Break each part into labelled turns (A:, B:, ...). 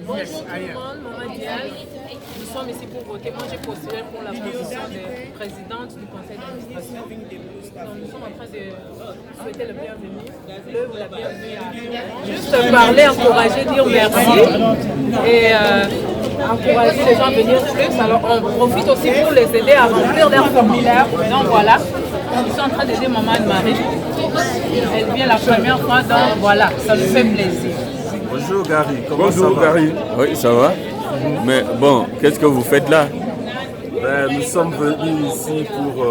A: Bonjour tout le monde, Maman Diaz. Nous sommes ici pour voter. Moi, j'ai postulé pour la position de présidente du conseil d'administration. Donc, nous sommes en train de souhaiter le bienvenu, la bienvenue à juste parler, encourager, dire merci et encourager les gens à venir plus. Alors, on profite aussi pour les aider à remplir leur formulaire. Donc, voilà, je suis en train d'aider Maman Anne-Marie. Elle vient la première fois, donc voilà, ça me fait plaisir.
B: Bonjour Gary,
C: Bonjour Gary.
D: Oui, ça va. Mais bon, qu'est-ce que vous faites là?
B: Nous sommes venus ici pour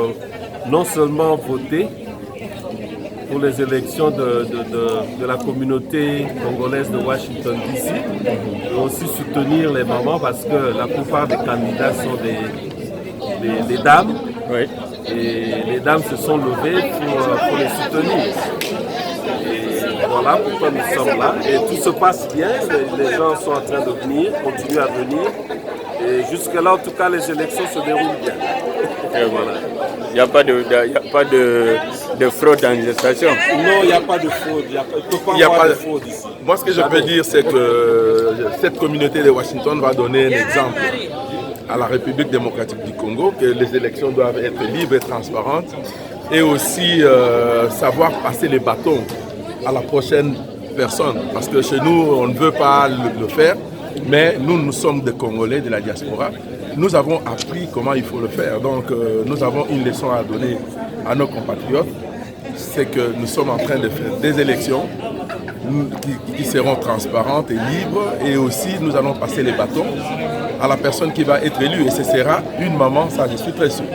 B: non seulement voter pour les élections de la communauté congolaise de Washington DC, mais aussi soutenir les mamans parce que la plupart des candidats sont des dames.
D: Oui.
B: Et les dames se sont levées pour les soutenir. Et voilà pourquoi nous sommes là. Et tout se passe bien, les gens sont en train de venir, continuent à venir. Et jusque-là, en tout cas, les élections se déroulent bien.
D: Et voilà. Il n'y a pas de fraude dans les stations?
B: Non, il n'y a pas de fraude. Il n'y a pas de fraude ici.
C: Moi, ce que je peux dire, c'est que cette communauté de Washington va donner un exemple à la République démocratique du Congo, que les élections doivent être libres et transparentes, et aussi savoir passer les bâtons à la prochaine personne. Parce que chez nous, on ne veut pas le faire, mais nous sommes des Congolais de la diaspora. Nous avons appris comment il faut le faire. Donc, nous avons une leçon à donner à nos compatriotes. C'est que nous sommes en train de faire des élections qui seront transparentes et libres. Et aussi, nous allons passer les bâtons à la personne qui va être élue. Et ce sera une maman, ça je suis très sûr.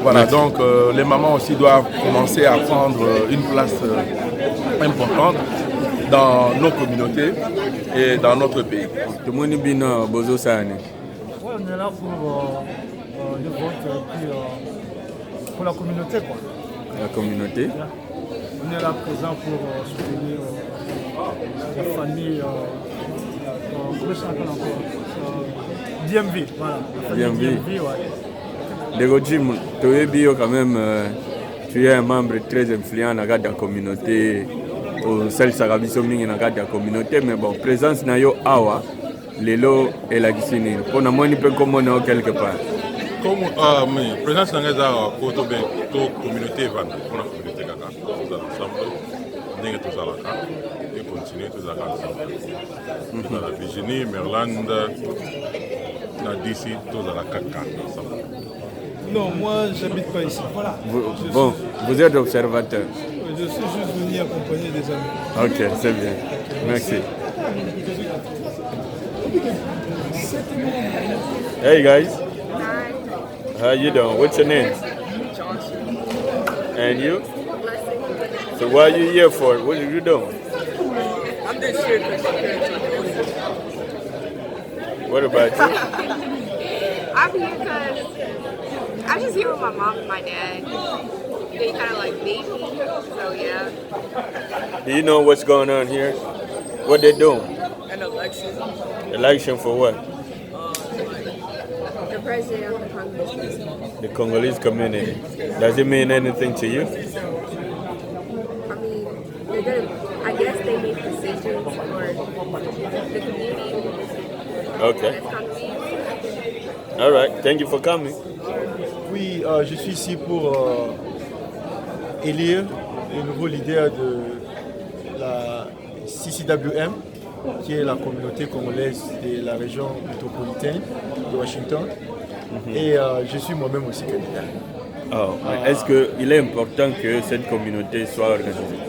C: Voilà, donc les mamans aussi doivent commencer à prendre une place importante dans nos communautés et dans notre pays.
D: Tout le monde est bien bozo sane.
E: Ouais, on est là pour le vote pour la communauté, quoi.
D: La communauté.
E: On est là présent pour soutenir la famille, comment ça s'appelle encore, DMV, voilà.
D: DMV.
E: Ouais.
D: Le régime, tu es bio quand même, tu es un membre très influent dans la communauté, au sein de la communauté, mais bon, présence na yo awa, lelo et la gisini. Pour nous, on peut comme on quelque part.
C: Comme présence dans la communauté, pour la communauté, nous allons ensemble, nous allons et continuer tous ensemble. Dans la Virginie, Maryland, dans DC, tous à la CACA ensemble.
E: Non, moi, j'habite pas ici. Voilà.
D: Vous êtes observateur.
E: Je suis juste venu accompagner des amis.
D: Ok, c'est bien. Merci. Hey guys. How you doing? What's your name? And you? So what are you here for? What are you doing?
F: I'm just here because
D: What about you?
F: I'm here because I'm just here with my mom and my dad. They kind of like made me, so yeah.
D: Do you know what's going on here? What they doing?
F: An election.
D: Election for what?
F: The president of the Congress.
D: The Congolese community. Does it mean anything to you?
F: I mean, they're gonna. I guess they make decisions for the community.
D: Okay.
F: That's Congolese.
D: All right. Thank you for coming.
E: Oui, je suis ici pour élire le nouveau leader de la CCWM, qui est la communauté congolaise de la région métropolitaine de Washington. Et je suis moi-même aussi candidat.
D: Oh, est-ce qu'il est important que cette communauté soit organisée?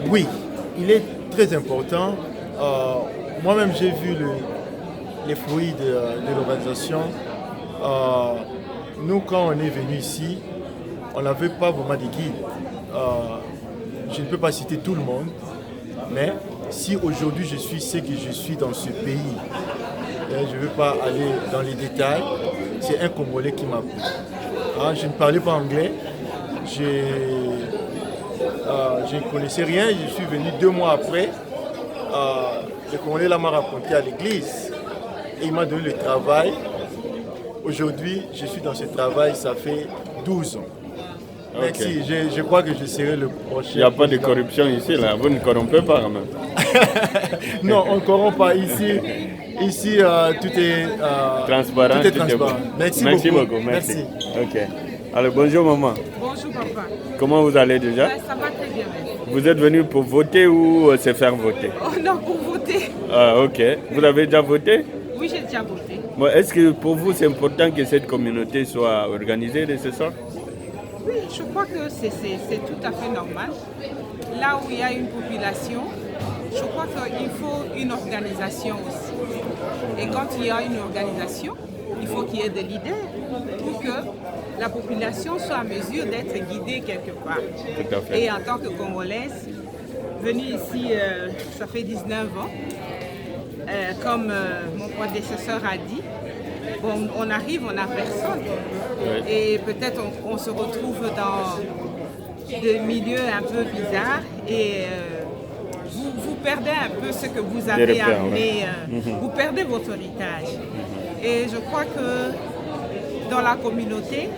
E: Oui, il est très important. Moi-même, j'ai vu les fruits de l'organisation. Nous, quand on est venu ici, on n'avait pas vraiment de guide. Je ne peux pas citer tout le monde, mais si aujourd'hui je suis ce que je suis dans ce pays, je ne veux pas aller dans les détails, c'est un Congolais qui m'a pris. Je ne parlais pas anglais, je ne connaissais rien, je suis venu 2 mois après. Le Congolais là m'a raconté à l'église et il m'a donné le travail. Aujourd'hui, je suis dans ce travail, ça fait 12 ans. Merci, je crois que je serai le prochain.
D: Il n'y a pas de corruption ici, là. Vous ne corrompez pas quand même.
E: Non, on ne corrompt pas ici. Ici, tout est
D: transparent.
E: Tout est transparent. Merci beaucoup.
D: Merci. Ok. Alors, bonjour maman.
A: Bonjour papa.
D: Comment vous allez déjà?
A: Ça va très bien.
D: Vous êtes venu pour voter ou se faire voter?
A: Oh non, pour voter.
D: Ah, ok. Vous avez déjà voté?
A: Oui, j'ai déjà voté.
D: Bon, est-ce que pour vous c'est important que cette communauté soit organisée de ce sort?
A: Oui, je crois que c'est tout à fait normal. Là où il y a une population, je crois qu'il faut une organisation aussi. Et quand il y a une organisation, il faut qu'il y ait des leaders pour que la population soit en mesure d'être guidée quelque part.
D: Tout à fait.
A: Et en tant que Congolaise, venue ici, ça fait 19 ans, comme mon prédécesseur a dit, bon, on arrive, on n'a personne.
D: Oui.
A: Et peut-être on se retrouve dans des milieux un peu bizarres et vous perdez un peu ce que vous avez
D: repères,
A: amené, vous perdez votre héritage. Et je crois que dans la communauté,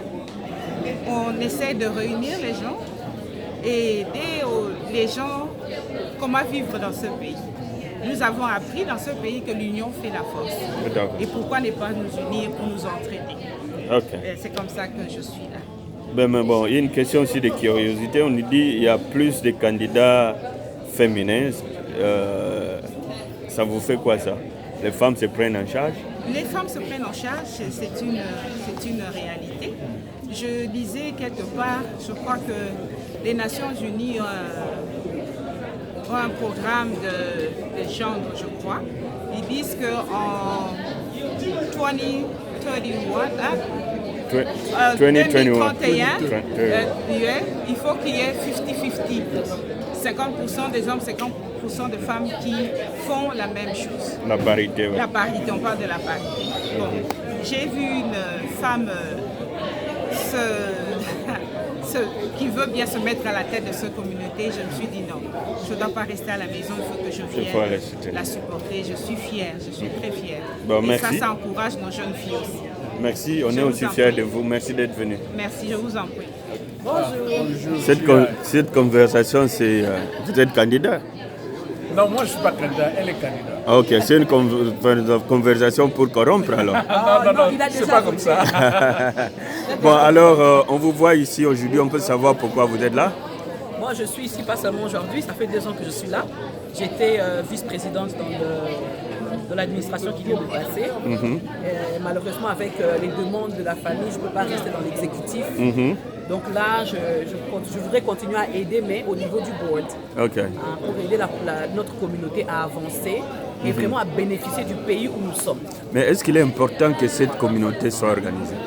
A: on essaie de réunir les gens et aider les gens comment vivre dans ce pays. Nous avons appris dans ce pays que l'union fait la force. Et pourquoi ne pas nous unir pour nous entraider? C'est comme ça que je suis là.
D: Ben, mais bon, il y a une question aussi de curiosité. On nous dit qu'il y a plus de candidats féminins. Ça vous fait quoi ça? Les femmes se prennent en charge?
A: Les femmes se prennent en charge, c'est une réalité. Je disais quelque part, je crois que les Nations Unies ont un programme de genre, je crois. Ils disent qu'en 2031, il faut qu'il y ait 50-50. 50% des hommes, 50% des femmes qui font la même chose.
D: La parité, oui.
A: La parité, on parle de la parité. Bon, j'ai vu une femme qui veut bien se mettre à la tête de cette communauté. Je me suis dit non, je ne dois pas rester à la maison, il faut que je vienne la supporter. Je suis fière, je suis très fière.
D: Bon,
A: et
D: merci.
A: ça encourage nos jeunes filles aussi.
D: Merci, on est aussi fiers de vous. Merci d'être venu.
A: Merci, je vous en prie. Bonjour.
D: Cette conversation, c'est... vous êtes candidat?
G: Non, moi je ne suis pas candidat, elle est candidate.
D: Ah, ok, c'est une conversation pour corrompre alors.
G: Non, c'est pas comme ça.
D: Bon, alors, on vous voit ici aujourd'hui, on peut savoir pourquoi vous êtes là?
H: Moi, je suis ici pas seulement aujourd'hui, ça fait 2 ans que je suis là. J'étais vice-présidente dans l'administration qui vient de passer. Malheureusement, avec les demandes de la famille, je ne peux pas rester dans l'exécutif. Donc là, je voudrais continuer à aider, mais au niveau du board, pour aider notre communauté à avancer et vraiment à bénéficier du pays où nous sommes.
D: Mais est-ce qu'il est important que cette communauté soit organisée?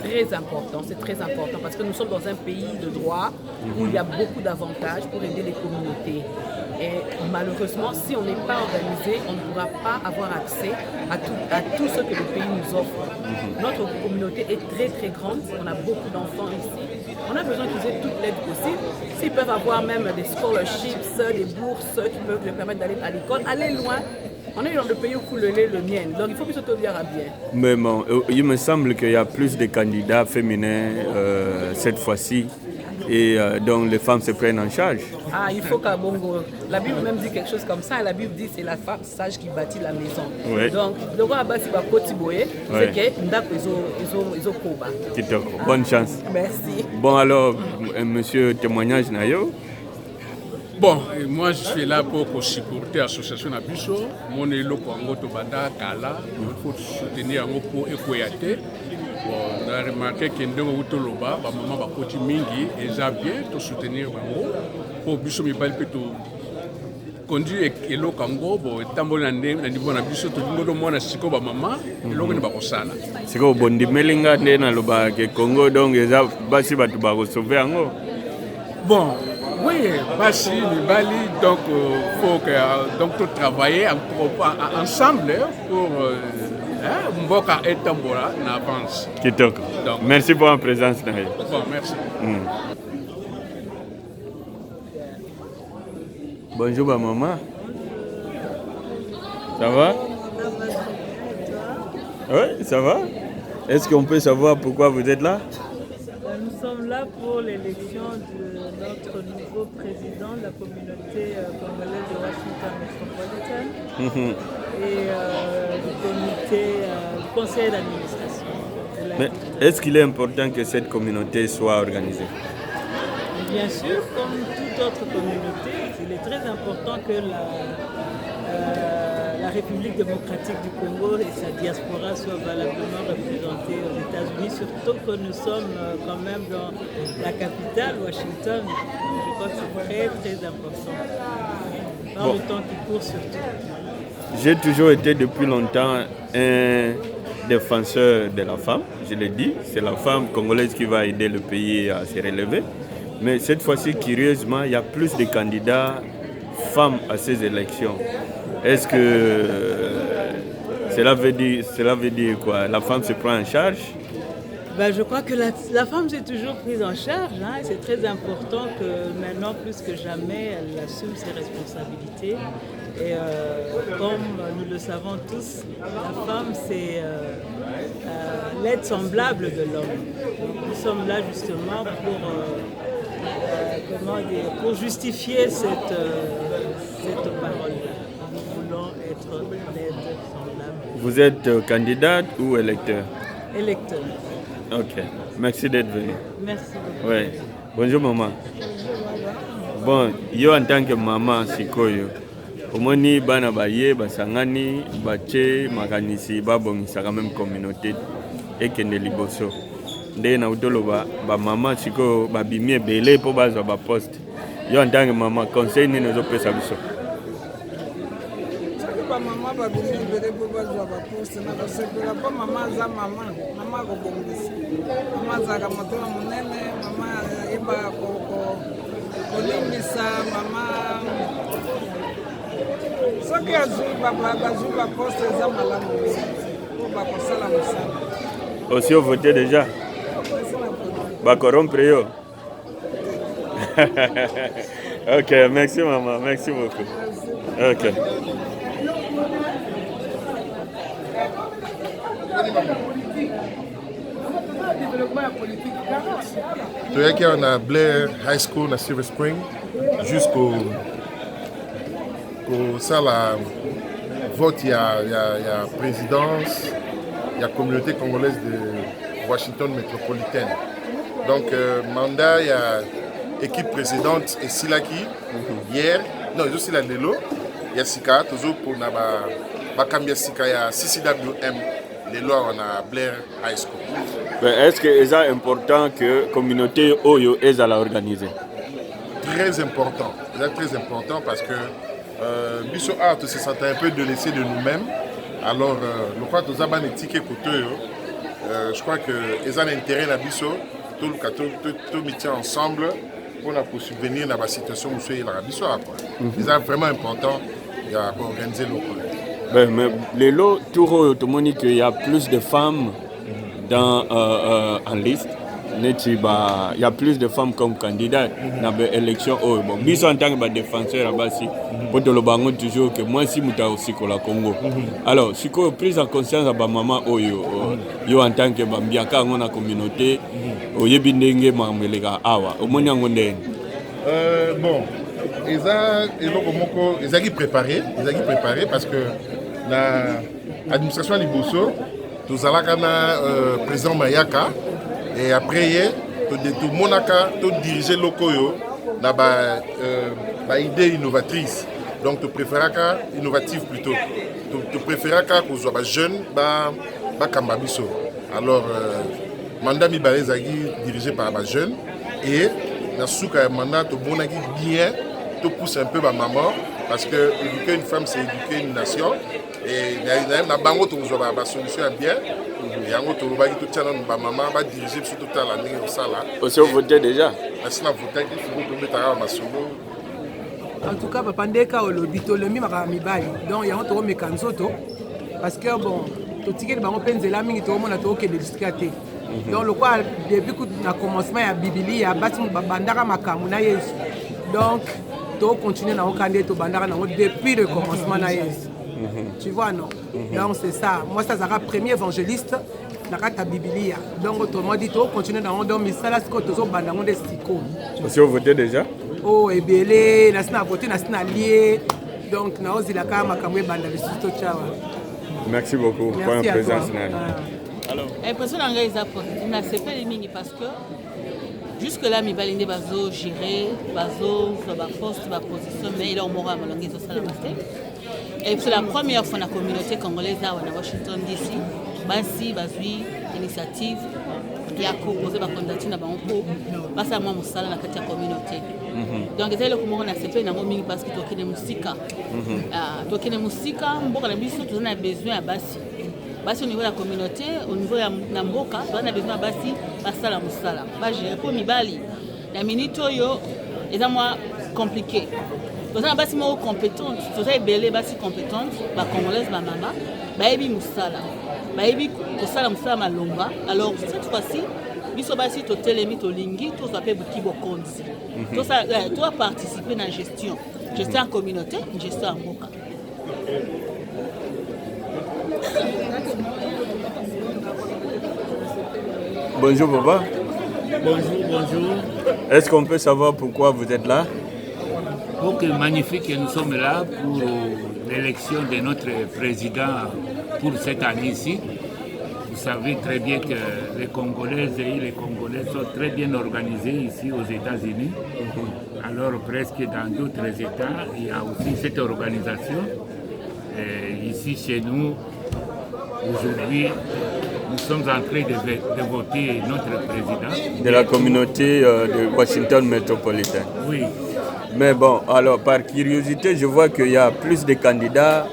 H: Très important, c'est très important parce que nous sommes dans un pays de droit où il y a beaucoup d'avantages pour aider les communautés. Et malheureusement, si on n'est pas organisé, on ne pourra pas avoir accès à tout ce que le pays nous offre. Notre communauté est très très grande, on a beaucoup d'enfants ici. On a besoin qu'ils aient toute l'aide possible. S'ils peuvent avoir même des scholarships, des bourses qui peuvent leur permettre d'aller à l'école, aller loin. On est dans le pays où coule le lait, le mien, donc il faut que ce soit bien.
D: Mais bon, il me semble qu'il y a plus de candidats féminins cette fois-ci et donc les femmes se prennent en charge.
H: Ah, il faut qu'à Bongo, la Bible même dit quelque chose comme ça, et la Bible dit que c'est la femme sage qui bâtit la maison.
D: Oui.
H: Donc, le roi Abbas va Kotiboé, c'est que Ndako ils ont Koba.
D: Bonne chance.
H: Merci.
D: Bon alors, monsieur témoignage Nayo.
G: Bon, moi je suis là pour supporter l'association Nabiso. Mon élo Kongo Tobanda Kala, il faut soutenir un pour Ekoyate. Bon, on a remarqué qu'il y a un Utoloba, maman va côté Mingi, et j'ai bien de soutenir Bango. Pour Biso Mibal Peto conduire Elo Kongo, bon, Tambol Nandem, Nandibon Nabiso, tout le monde a Siko Maman, et l'on va Kosala.
D: C'est comme Bondi Melinga, Naloba, Congo, donc, et ça, Bassi va te sauver en haut.
G: Bon. Oui, Bassi, Mibali, donc il faut que travailler ensemble pour Mboka et Tambola n'avance.
D: Merci pour la présence.
G: Bon, merci.
D: Bonjour ma maman. Ça va? Oui, ça va. Est-ce qu'on peut savoir pourquoi vous êtes là?
I: Nous sommes là pour l'élection de notre nouveau président de la communauté congolaise de Washington Metropolitan et du conseil d'administration.
D: Mais est-ce qu'il est important que cette communauté soit organisée?
I: Bien sûr, comme toute autre communauté, il est très important que la République démocratique du Congo et sa diaspora soient valablement représentées aux États-Unis, surtout que nous sommes quand même dans la capitale, Washington. Je crois que c'est très très important. Dans le temps qui court surtout.
D: J'ai toujours été depuis longtemps un défenseur de la femme, je l'ai dit. C'est la femme congolaise qui va aider le pays à se relever. Mais cette fois-ci, curieusement, il y a plus de candidats femmes à ces élections. Est-ce que cela veut dire quoi? La femme se prend en charge?
I: Je crois que la femme s'est toujours prise en charge. C'est très important que maintenant, plus que jamais, elle assume ses responsabilités. Et comme nous le savons tous, la femme, c'est l'aide semblable de l'homme. Nous sommes là justement pour justifier cette parole-là. Nous voulons être l'aide semblable.
D: Vous êtes candidate ou électeur?
I: Électeur.
D: Ok. Merci d'être venu.
I: Merci beaucoup.
D: Ouais. Bonjour maman. Bon, yo en tant que maman sikoyo, omoni bana baye basangani bache makanisi babongisa quand même communauté ekende liboso. Nde na utoloba ba mama sikoyo babimi ebele po bazwa ba poste. Yo en tant que maman conseil nini ozopesa biso?
J: Mama babimi ebele po bazwa ba poste na basepela po mama aza mama akobongisa. Mama azalaka motema monene, mama ayeba kolimbisa, mama soki bazwi ba poste eza malamu po bakosala mosala.
D: Aussi au voté déjà? Bakorompre yo? Ok, merci maman, merci beaucoup. Ok.
K: Toyaki on Blair High School na Silver Spring jusqu'au la vote, il y a présidence, il y a communauté congolaise de Washington métropolitaine. Donc mandat, il y a équipe présidente et Silaki hier, non ils aussi la Lelo, il y a Sika toujours pour na ba Kambia Sika, il y a CCWM Lelo on a Blair High School.
D: Est-ce que c'est important que la communauté Oyo est à l'organiser?
K: Très important, c'est très important parce que Biso Art se sentait un peu délaissé de nous-mêmes. Alors, je crois que nous avons un ticket côté. Je crois que les ont intérêt à Biso, tout mettre ensemble pour subvenir à la situation où nous sommes à Biso Art. C'est vraiment important d'organiser le
D: mais les lots, tout le monde dit qu'il y a plus de femmes en liste. Il y a plus de femmes comme candidates dans l'élection. Bon, Biso en tant que défenseur, pour le bango toujours que moi si je aussi au Congo. Alors, si vous prise en conscience de maman yo en tant que Bambiaka dans la communauté, yebindenge mamelega awa. Omoni ngondene.
K: Bon, ils ont préparé parce que l'administration Liboso, nous avons président Mayaka. Et après, tout le monde a dirigé l'Okoyo dans une idée innovatrice. Donc, tu préfères innovative plutôt. Tu préfères que tu sois jeune, Kambabiso. Alors, mandat Mibalé Zagui dirigé par les jeunes. Et, dans ce mandat, tu bien, tu pousses un peu ma maman. Parce que éduquer une femme, c'est éduquer une nation. Et il y a une solution bien. Et en gros, maman va diriger sur toute l'année au Sala.
D: Aussi, vous votez déjà?
J: En tout cas, papa ndeka olobito le mimaka mibali. Donc, il y a un tour mécanzoto. Parce que bon, tout ce qui est dans le penzela mingi to mona to ke discuter. Donc, le quoi depuis que na commencement ya Bibili ya bati bandaka makamu na Yesu. Donc, to continuer na okande to bandaka na depuis le commencement na Yesu. Tu vois, non? Donc c'est ça. Moi, ça sera premier évangéliste. na kati ya bibilia. Donc autrement dit continuer dans donc misala siko tozo banda ngo de siko.
D: Vous avez voté déjà?
J: Oh ebele na sina voté na sina lié. Donc na ozila ka makambo e banda biso tchawa.
D: Merci beaucoup pour la présence.
I: Alors, l'impression d'engager les apports, on n'accepte les mini parce que jusque-là, mes balines bazo gérer, bazo, ba poste, ba position, mais il a au moral à l'anglais social et c'est la première fois dans la communauté congolaise à Washington DC, basi, bazui, initiative, qui a proposé ma candidature dans banco, basa moi mon salaire dans la communauté. Donc c'est là que moi on accepte dans mon mini parce que toi qui es musique, toi qui es musique, on a besoin à basi. Basi au niveau de la communauté, au niveau de la mboka, on a besoin de basi, basala musala. Ba gérer pour mibali. La minute yo, c'est moins compliqué. Donc on a basi moins compétente, tout ça est belé basi compétente, ba congolaise ba mama, ba ebi musala. Ba ebi kusala musala malomba. Alors cette fois-ci, biso basi to telemi to lingi, tout ça peut buki bokonzi. Tout ça toi participer dans la gestion en communauté, gestion en mboka.
D: Bonjour papa.
L: Bonjour.
D: Est-ce qu'on peut savoir pourquoi vous êtes là?
L: Ok, magnifique, nous sommes là pour l'élection de notre président pour cette année-ci. Vous savez très bien que les Congolaises et les Congolais sont très bien organisés ici aux États-Unis. Alors presque dans d'autres États, il y a aussi cette organisation. Et ici chez nous, aujourd'hui, nous sommes en train de voter notre président.
D: De la communauté de Washington métropolitain.
L: Oui.
D: Mais bon, alors par curiosité, je vois qu'il y a plus de candidats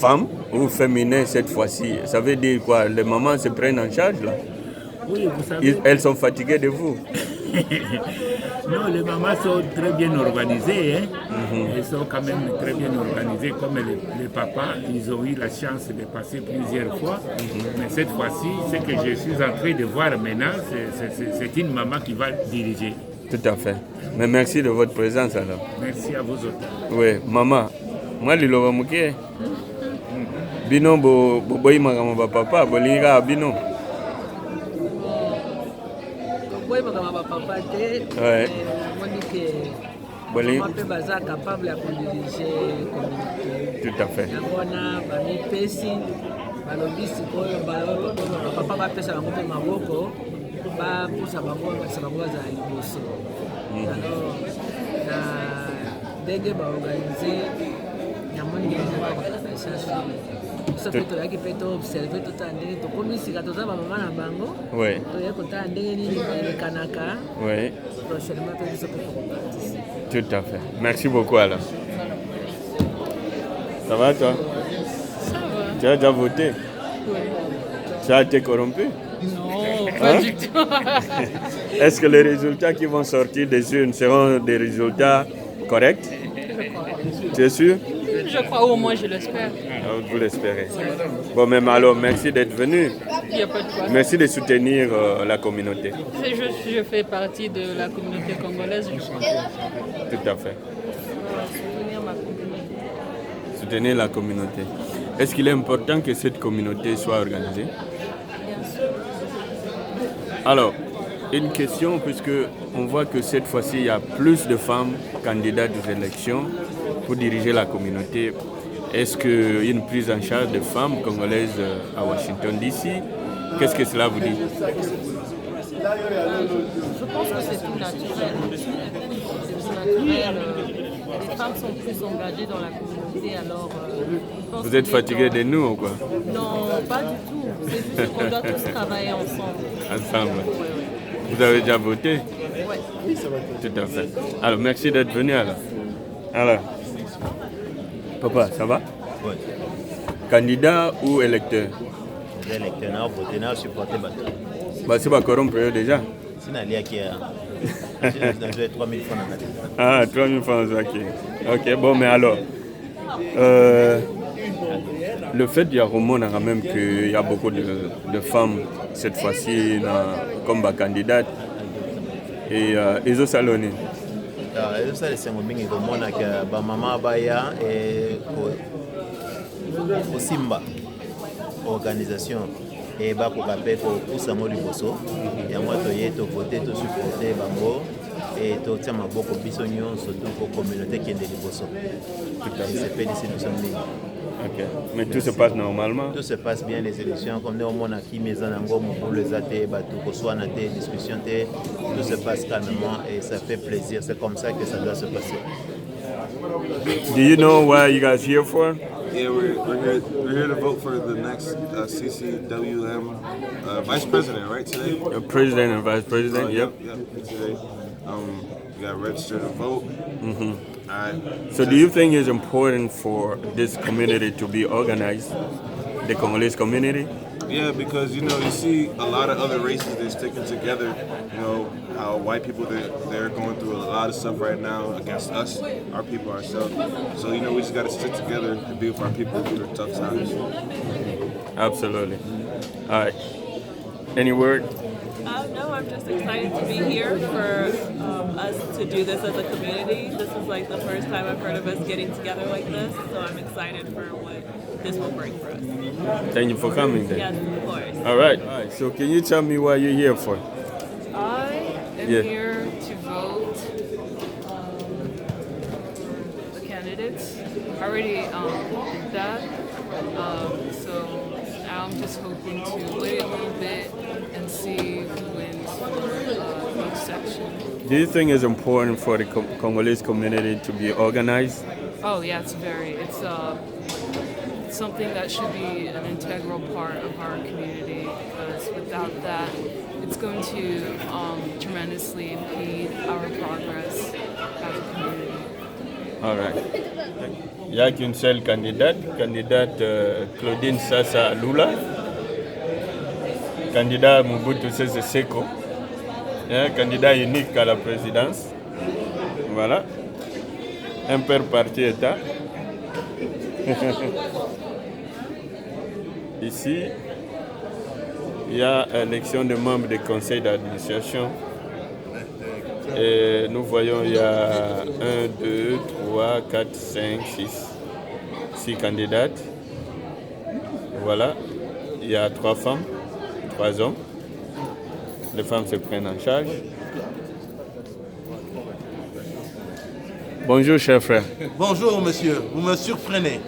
D: femmes ou féminins cette fois-ci. Ça veut dire quoi? Les mamans se prennent en charge là?
L: Oui, vous savez.
D: Elles sont fatiguées de vous?
L: Non, les mamans sont très bien organisées. Hein? Elles sont quand même très bien organisées. Comme les papas, ils ont eu la chance de passer plusieurs fois. Mais cette fois-ci, ce que je suis en train de voir maintenant, c'est une maman qui va diriger.
D: Tout à fait. Mais merci de votre présence alors.
L: Merci à vous autres.
D: Oui, maman, moi, je l'ai dit. Bino, boy, ma papa, bolinga, bino.
H: Oui, ma papa,
D: ouais.
H: On dit que ma papa est capable de diriger la communauté.
D: Tout à fait.
H: Papa va faire un peu maboko, va pour sa bango, sa bango za liboso. Alors, dès que va organiser, il y a mon niveau de chercher. Ça peut être qui peut observer tout en délai. Donc comme ici, quand on a maman na bango,
D: oui.
H: Tu es content en délai ni le kanaka.
D: Oui.
H: Prochainement, tu peux participer.
D: Tout à fait. Merci beaucoup alors. Ça va toi?
M: Ça va.
D: Tu as déjà voté?
M: Oui.
D: Tu as été corrompu?
M: Non, pas du tout.
D: Est-ce que les résultats qui vont sortir des urnes seront des résultats corrects?
M: Je crois.
D: Tu es sûr?
M: Je crois, au moins je l'espère.
D: Vous l'espérez. Bon, même alors, merci d'être venu.
M: Il n'y a pas de quoi.
D: Merci de soutenir la communauté.
M: Je fais partie de la communauté congolaise, je crois.
D: Tout à fait.
M: Soutenir ma communauté.
D: Soutenir la communauté. Est-ce qu'il est important que cette communauté soit organisée?
M: Bien sûr.
D: Alors, une question, puisque on voit que cette fois-ci, il y a plus de femmes candidates aux élections pour diriger la communauté. Est-ce qu'il y a une prise en charge de femmes congolaises à Washington DC? Qu'est-ce que cela vous dit?
M: Je pense que c'est tout naturel. C'est tout naturel. Les femmes sont plus engagées dans la communauté, alors...
D: Vous êtes fatigués de nous ou quoi?
M: Non, pas du tout. C'est juste qu'on doit tous travailler ensemble.
D: Ensemble. Vous avez déjà voté?
M: Oui.
D: Tout à fait. Alors, merci d'être venu alors. Alors, papa, ça va?
N: Oui.
D: Candidat ou électeur?
N: Électeur, on a voté, on a supporté.
D: C'est pas corrompre déjà?
N: C'est un lien qui est... J'ai 3 000 francs.
D: Ah, 3 000 francs, ok. Ok, bon, mais alors... le fait qu'il y a Romona quand même qu'il y a beaucoup de femmes cette fois-ci comme candidates et Ezo Saloni.
N: Ezo Saloni c'est mingi Romona que ba mama baya et Simba organisation et bakoka mpe kopusa yango liboso yango toye tovote tosupporte bango et totia maboko biso nyonso to po communauté kende liboso sepelisi biso mingi.
D: Ok, mais tout se passe normalement?
N: Tout se passe bien, les élections, comme nous on a qui mis en ango, mon les athées, tout soit en discussion, tout se passe calmement et ça fait plaisir. C'est comme ça que ça doit se passer.
D: Do you know what you guys here for?
O: Yeah, we're here to vote for the next CCWM vice president, right, today?
D: President and vice president, yep.
O: Today. We got registered to vote.
D: So do you think it's important for this community to be organized, the Congolese community?
O: Yeah, because you see a lot of other races, they're sticking together. You know how white people, they're going through a lot of stuff right now against us, our people, ourselves. So we just got to stick together and be with our people through tough times.
D: Absolutely. All right. Any word?
P: No, I'm just excited to be here for us to do this as a community. This is like the first time I've heard of us getting together like this, so I'm excited for what this will bring for us.
D: Thank you for coming then.
P: Yes, of course.
D: All right. So can you tell me what you're here for?
Q: I am here to vote the candidates. I already did that, so now I'm just hoping to wait a little bit and see who wins for each section.
D: Do you think it's important for the Congolese community to be organized?
Q: Oh yeah, it's something that should be an integral part of our community, because without that, it's going to tremendously impede our progress as a community.
D: All right. Il n'y a qu'une seule candidate Claudine Sassa Lula, candidat Mobutu Sese Seko, candidat unique à la présidence. Voilà. Un père parti État. Ici, il y a élection de membres du conseil d'administration. Et nous voyons, il y a 1, 2, 3, 4, 5, 6 candidates. Voilà, il y a 3 femmes, 3 hommes. Les femmes se prennent en charge. Bonjour, cher frère.
R: Bonjour, monsieur. Vous me surprenez.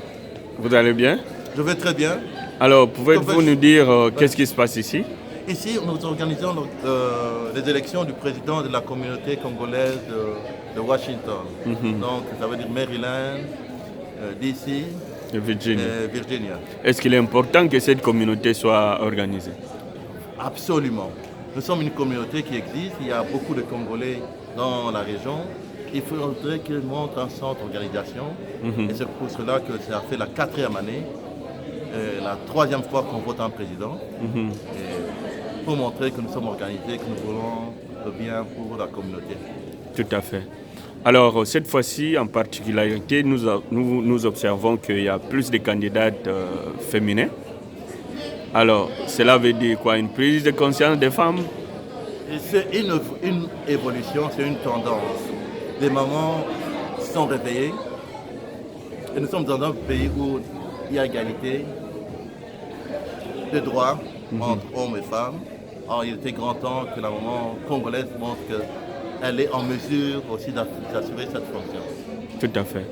D: Vous allez bien?
R: Je vais très bien.
D: Alors, pouvez-vous nous dire qu'est-ce qui se passe ici?
R: Ici, nous organisons les élections du président de la communauté congolaise de Washington. Donc, ça veut dire Maryland, DC
D: et
R: Virginia.
D: Est-ce qu'il est important que cette communauté soit organisée?
R: Absolument. Nous sommes une communauté qui existe. Il y a beaucoup de Congolais dans la région. Il faudrait qu'ils montrent un centre d'organisation. Et c'est pour cela que ça fait la 4e année, la 3e fois qu'on vote un président. Et pour montrer que nous sommes organisés, que nous voulons le bien pour la communauté.
D: Tout à fait. Alors, cette fois-ci, en particularité, nous observons qu'il y a plus de candidates féminines. Alors, cela veut dire quoi? Une prise de conscience des femmes?
R: C'est une évolution, c'est une tendance. Les mamans sont réveillées. Et nous sommes dans un pays où il y a égalité de droits entre hommes et femmes. Alors, il était grand temps que la maman congolaise montre qu'elle est en mesure aussi d'assurer cette fonction.
D: Tout à fait.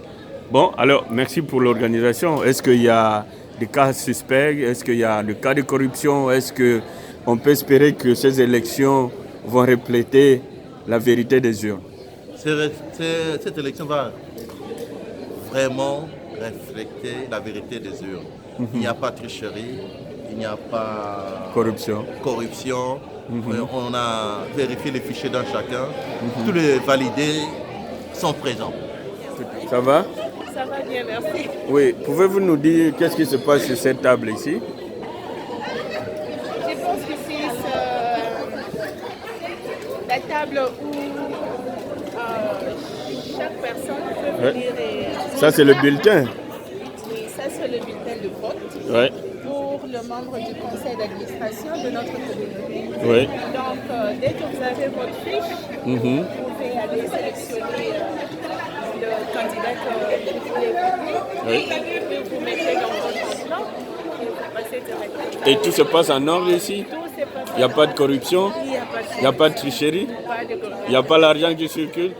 D: Bon, alors, merci pour l'organisation. Est-ce qu'il y a des cas suspects? Est-ce qu'il y a des cas de corruption? Est-ce qu'on peut espérer que ces élections vont refléter la vérité des urnes?
R: Cette élection va vraiment refléter la vérité des urnes. Il n'y a pas de tricherie, il n'y a pas
D: corruption.
R: On a vérifié les fichiers d'un chacun. Tous les validés sont présents.
D: Ça va?
P: Ça va bien, merci.
D: Oui, pouvez-vous nous dire qu'est-ce qui se passe sur cette table ici?
F: Je pense que c'est la table où chaque personne peut venir et...
D: Ça, c'est le bulletin?
F: Oui, ça, c'est le bulletin de vote.
D: Ouais.
F: Pour le membre du conseil d'administration de notre communauté.
D: Oui.
F: Donc, dès que vous avez votre fiche, vous pouvez aller sélectionner le candidat que vous voulez voter.
D: Oui.
F: Et vous mettez dans votre enveloppe.
P: passé directement.
D: Et tout se passe en ordre ici? Il n'y a pas de corruption? Il n'y a pas de tricherie? Il n'y a pas l'argent qui circule?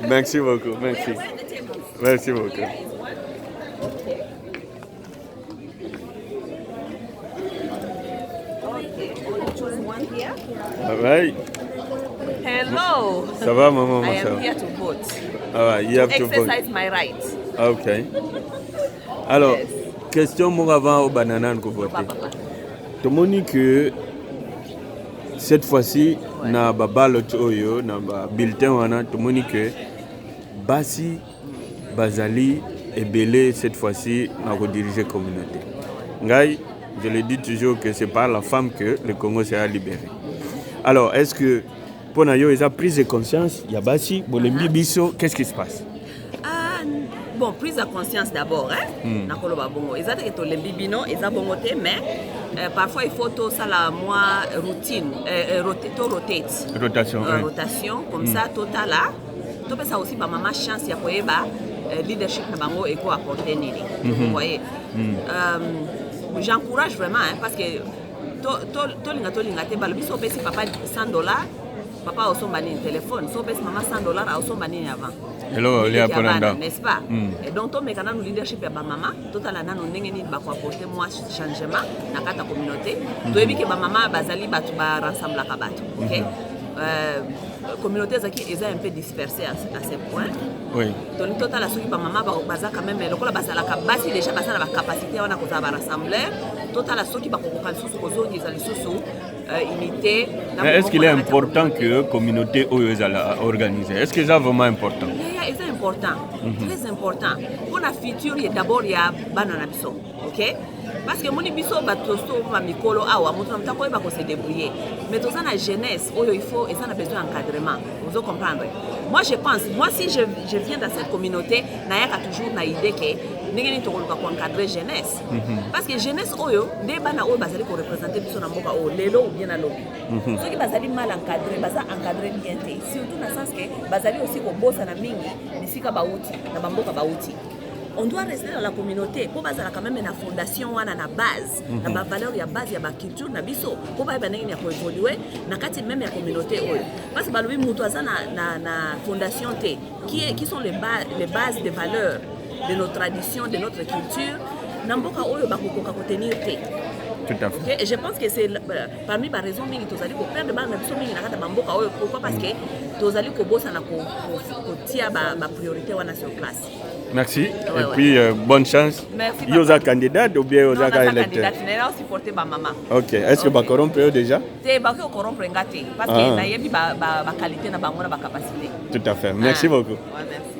D: Merci beaucoup, merci. Merci beaucoup. All right.
P: Hello.
D: Ça va, maman?
P: I
D: Ça
P: am
D: va?
P: here to vote.
D: All right, you have to vote.
P: Exercise my right.
D: Ok. Alors, question mon avant au bananan que voter. Tout le monde que cette fois-ci, na ballot oyo, na bulletin wana, tout le monde que Basi, Bazali et Belé cette fois-ci na rediriger la communauté. Ngai, je le dis toujours que c'est par la femme que le Congo sera libéré. Alors, est-ce que pour Nayo, ils ont prise de conscience, il y a Basi, Bolembi Biso, qu'est-ce qui se passe?
S: Bon, prise de conscience d'abord, hein? Nakoloba bongo. Ezate que tolembi bino, eza bongo te, mais parfois il faut tout ça la moi routine, rotate.
D: Rotation.
S: Rotation, comme ça, total là. Tu peux ça aussi par maman chance ya koyeba leadership na bango eko apporter nini. Vous voyez. J'encourage vraiment, hein, parce que to linga te balobi so pesi papa $100, papa osomba ni téléphone, so pesi maman $100 osomba ni avant.
D: Hello, Léa Ponanda.
S: N'est-ce pas? Et donc, on a un leadership à maman, tout à l'heure, on a apporté moi changement dans la communauté. Tu as vu que maman bazali batu ba rassemble la batu, ok? Communauté qui est un peu dispersée à ce point.
D: Oui.
S: Donc, tout à l'heure, ceux maman baza quand même, le col bazala kabasi déjà bazala la capacité on a qu'on va rassembler. Tout à l'heure, ceux qui ba kokoka sous kozo ils allaient sous imiter.
D: Est-ce qu'il est important que la communauté organisée? Est-ce que c'est vraiment important?
S: C'est important, très important. Pour la future, d'abord, il y a banana biso, ok? Parce que mon biso batosto ma mikolo awa, mon temps quoi va se débrouiller. Mais dans la jeunesse, il faut, ils ont besoin d'encadrement. Vous comprendre? Moi, je pense, si je viens dans cette communauté, nayaka toujours na idée que n'engeni to koluka encadrer jeunesse. Parce que jeunesse oyo, des bana oyo bazali ko représenter biso na mboka o lelo ou bien na lobi. Ceux qui bazali mal encadré, baza encadré bien té. Surtout dans le sens que bazali aussi ko bossa na mingi, bisika bauti, na bamboka bauti. On doit rester dans la communauté pour bazala quand même une fondation wana na base, na ba valeur ya base ya ba culture na biso, pour ba banengi ya ko évoluer na kati même ya communauté oyo. Parce que balobi mutu aza na fondation té qui sont les bases des valeurs de nos traditions, de notre culture, namboka oyo bakokoka ko tenir té.
D: Tout à fait.
S: Okay? Et je pense que c'est parmi les raisons mingi tozali ko perdre ba na biso mingi na kata bamboka oyo. Pourquoi? Parce que tozali ko bossa na ko tia ba priorité wana sur place.
D: Merci. Et puis, bonne chance.
S: Merci.
D: Il y a un candidat ou bien il y a un électeur?
S: Non, il a supporté ma maman.
D: Ok. Est-ce que vous corrompez déjà?
S: C'est pas que vous corrompez parce que il y a une qualité, une capacité.
D: Tout à fait. Merci beaucoup.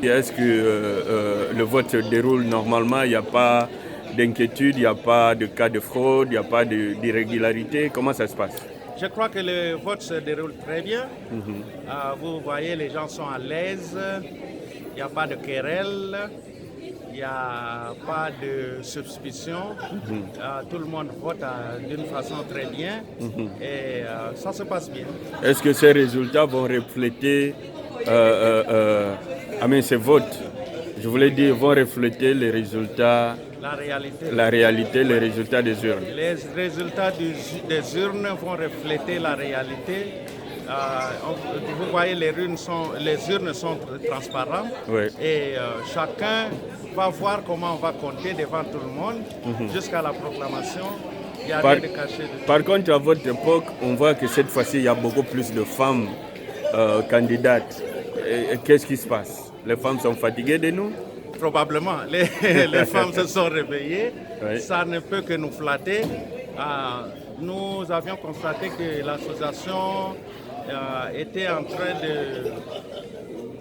S: Merci.
D: Est-ce que le vote se déroule normalement? Il n'y a pas d'inquiétude, il n'y a pas de cas de fraude, il n'y a pas d'irrégularité? Comment ça se passe?
T: Je crois que le vote se déroule très bien. Vous voyez, les gens sont à l'aise. Il n'y a pas de querelle, il n'y a pas de suspicion. Tout le monde vote d'une façon très bien et ça se passe bien.
D: Est-ce que ces résultats vont refléter, ces votes, je voulais dire, vont refléter les résultats, la réalité, les résultats des urnes?
T: Les résultats des urnes vont refléter la réalité. Vous voyez, les urnes sont transparentes et chacun va voir comment on va compter devant tout le monde jusqu'à la proclamation. Il n'y a rien de caché.
D: Par contre, à votre époque, on voit que cette fois-ci, il y a beaucoup plus de femmes candidates. Qu'est-ce qui se passe? Les femmes sont fatiguées de nous?
T: Probablement. Les femmes se sont réveillées. Ça ne peut que nous flatter. Nous avions constaté que l'association était en train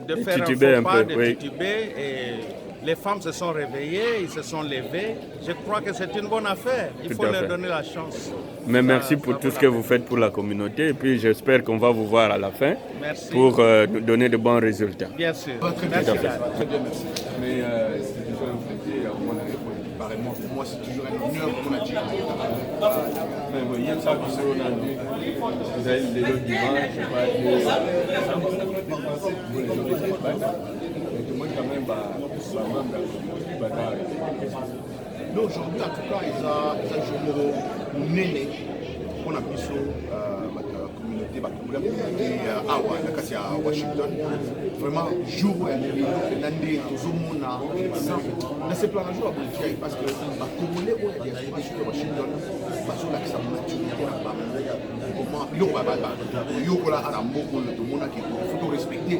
T: de faire un faux pas, de tituber, et les femmes se sont réveillées, ils se sont levés. Je crois que c'est une bonne affaire, il faut leur donner la chance.
D: Mais merci pour tout ce que vous faites pour la communauté et puis j'espère qu'on va vous voir à la fin pour nous donner de bons résultats.
T: Bien sûr.
D: Merci.
U: Très bien, merci. Mais c'est toujours un plaisir, pareillement, pour moi c'est toujours un honneur pour mon adjoint. Mais vous voyez, ça, vous avez des autres dimanches, je sais pas, vous les aurez fait, mais tout le monde quand même va même dans le
B: Donc aujourd'hui, en tout cas, ils ont joué on a mis sur la communauté awa na kati ya Washington. Vraiment, jour où elle est nandé tozomona na ce plan un jour à parce que ba congolais où il y a des sur Washington parce que la maturité na ba comment yo ba yo kola ala mboko le tomona qui faut respecter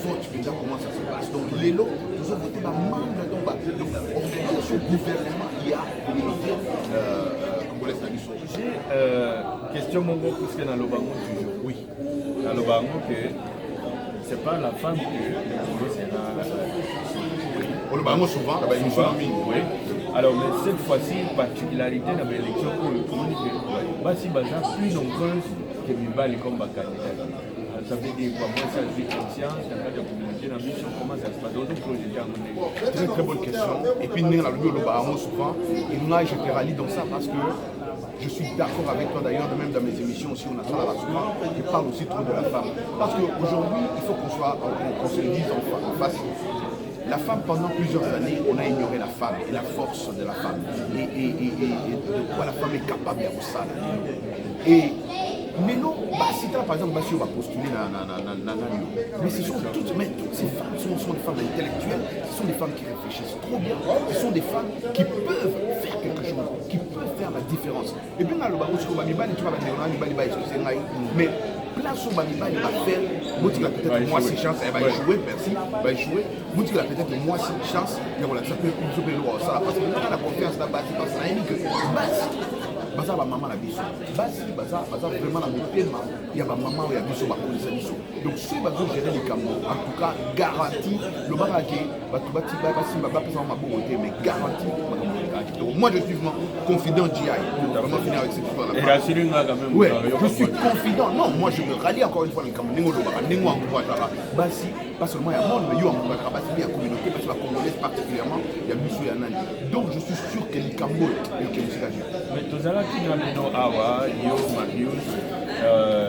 B: vote déjà comment ça se passe. Donc les lots nous avons voté ba membre donc organisation gouvernement il y a communauté
D: question mongo puisque dans le bango toujours oui dans le bango que c'est pas la femme que le sera
B: le bango souvent
D: oui alors mais cette fois-ci particularité dans l'élection pour le monde que basi baza plus nombreuses que mibali comme candidat. Ça veut dire quoi? Moi, ça j'ai conscience, dans le cadre de la communauté, dans la mission, comment ça se passe dans d'autres projets?
B: Très très bonne question. Et puis, nous, on souvent, et moi, je te rallie dans ça parce que je suis d'accord avec toi d'ailleurs, même dans mes émissions aussi, on a ça souvent, je parle aussi trop de la femme. Parce qu'aujourd'hui, il faut qu'on se le dise en face. La femme, pendant plusieurs années, on a ignoré la femme et la force de la femme. Et de quoi la femme est capable de ça. Et mais non, si tu as par exemple Bassi va postuler mais toutes ces femmes sont des femmes intellectuelles, ce sont des femmes qui réfléchissent trop bien, ce sont des femmes qui peuvent faire quelque chose, qui peuvent faire la différence. Et bien dans le barreau, tu vas mais place où Bamibali va faire, Boutique a peut-être moi 6 chances, elle va échouer, merci, va échouer. Boutique a peut-être moi 6 chances, et voilà, ça peut le droit, ça parce que là, la confiance là, parce que ça dit que baza ba maman la biso basi baza vraiment la motema ya ba maman ya biso ba kolisa biso donc si bazo gérer les camons en tout cas garantie le barake batu bati basi ba pesa ma bonté mais garantie donc moi je suis vraiment confident GI vraiment finir avec cette histoire là ouais je suis confident non moi je me rallie encore une fois le camon ningo lo ba ningo encourage là basi pas seulement il y a monde mais yo encourage basi il y a communauté parce que la congolaise particulièrement il y a biso ya nani donc je suis sûr que les camons et que les gars
D: mais tozala Kinamino Awa, Yo Marius,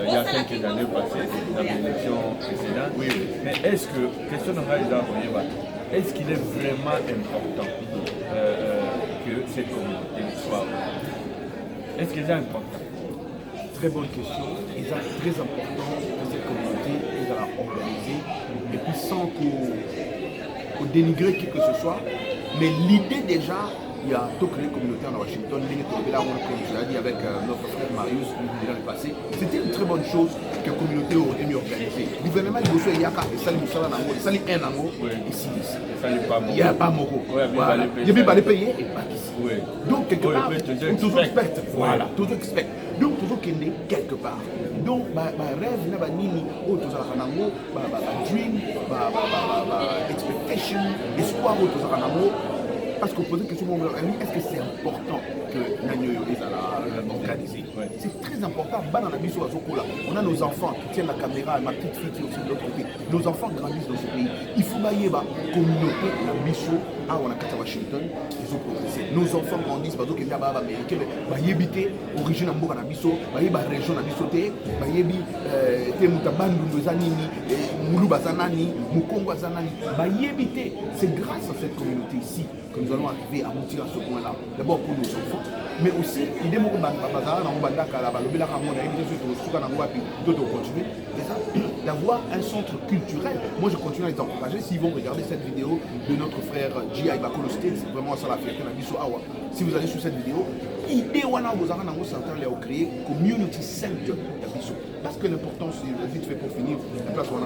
D: il y a quelques années passées, dans l'élection précédente. Oui. Mais est-ce que, question de est-ce qu'il est vraiment important que cette communauté soit est-ce qu'il est important?
B: Très bonne question. Il est très important que cette communauté soit organisée et puis sans qu'on dénigrer qui que ce soit. Mais l'idée déjà, il y a tout créé communautaire à Washington, comme je l'ai dit avec notre frère Marius l'année passée. C'était une très bonne chose que la communauté aurait mieux organisée. Le gouvernement de Bosso Yaka et Salim Moussala Nango, Salim Nango, ici. Il n'y a pas Moko. Il y a bien les payer et pas ici. Donc, quelque part, on toujours expecte. Voilà, toujours expecte. Donc, toujours qu'il est quelque part. Donc, ma rêve, n'a pas nini, autre Nango, dream, expectation, espoir, autre Nango. Parce qu'on posait la question, est-ce que c'est important que Nagnoyo est organisé? C'est très important. On a nos enfants qui tiennent la caméra, ma petite fille qui est aussi de l'autre côté. Nos enfants grandissent dans ce pays. Il faut bailler la communauté, la mission, on a qu'à Washington, ils ont progressé. Nos enfants grandissent, parce qu'ils sont américains, ils habité origine en Bourg-Nabiso, ils ont région Nabisoté, ils ont Mutabandu, Zanini, Moulou Bazanani, Mukongo Zanani, ils habité. C'est grâce à cette communauté ici que nous allons arriver à monter à ce point-là. D'abord pour nos enfants, mais aussi, l'idée d'avoir un centre culturel. Moi, je continue à les encourager. S'ils vont regarder cette vidéo de notre frère G.I. Bakolo State, c'est vraiment ça la fierté de Bisso Awa. Si vous allez sur cette vidéo, l'idée de créer Community Center de Bisso. Parce que l'importance, vite fait pour finir, l'importance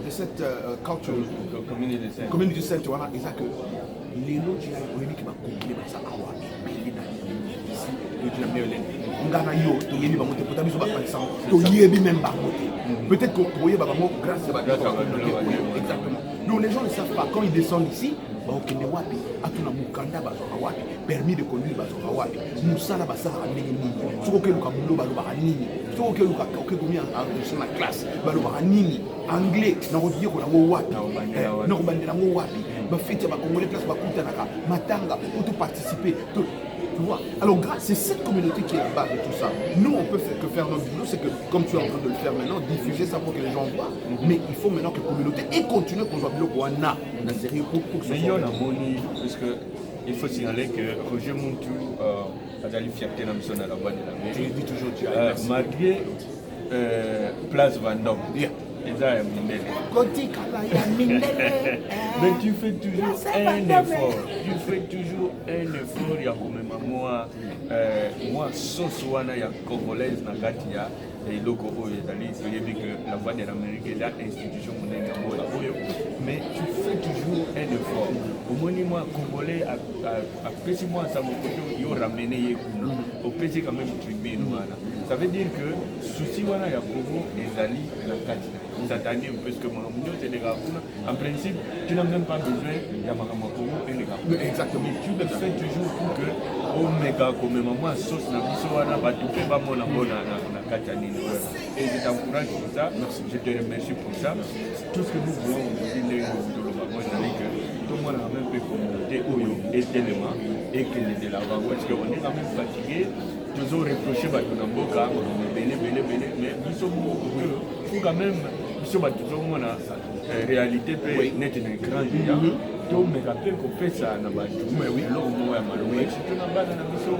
B: de cette culture, community center, c'est que les gens qui ont compris ça, peut-être qu'on pourrait grâce à la exactement. Donc les gens ne savent pas, quand ils descendent ici, permis de conduire, anglais, participer. Tu vois. Alors, c'est cette communauté qui est la base de tout ça. Nous, on peut que faire notre boulot, c'est que, comme tu es en train de le faire maintenant, diffuser ça pour que les gens voient. Mais il faut maintenant que la communauté et continuer qu'on soit bloqué pour un an.
D: Mais il y a un moni, parce que il faut signaler que Roger Muntu a la fierté dans la voie de la mairie.
B: Je dis toujours,
D: malgré Place Vendôme. Mais tu fais toujours un effort. Tu fais toujours un effort. Il y a quand même moi, sauce wana ya congolaise na kati ya eloko oyo ezali toyebi que la voix de l'Amérique est l'institution monene ya mboka oyo. Mais tu fais toujours un effort. Omoni moi congolais apesi moi sa mokoto yo ramener ye kuna. Opesi quand même tribune wana. Ça veut dire que souci wana ya Congo ezali na kati. Satanie parce que en principe tu n'as même pas besoin d'Yamakamako et les gars.
B: Exactement.
D: Mais tu le fais toujours pour que au méga comme moi sauce na biso wana ba tout fait ba mona na katani. Et je t'encourage pour ça. Merci. Je te remercie pour ça. Tout ce que nous voulons dire les moi je dis que tout le monde a même peu communauté oyo et tellement et que de l'avant parce qu'on est quand même fatigué. Toujours reproché par ton amboka, mais nous sommes quand même réalité peut naître un grand géant. Donc, mais rappelle qu'on fait ça dans la journée. Mais oui, l'homme est malheureux. Si tu n'as pas dans la mission,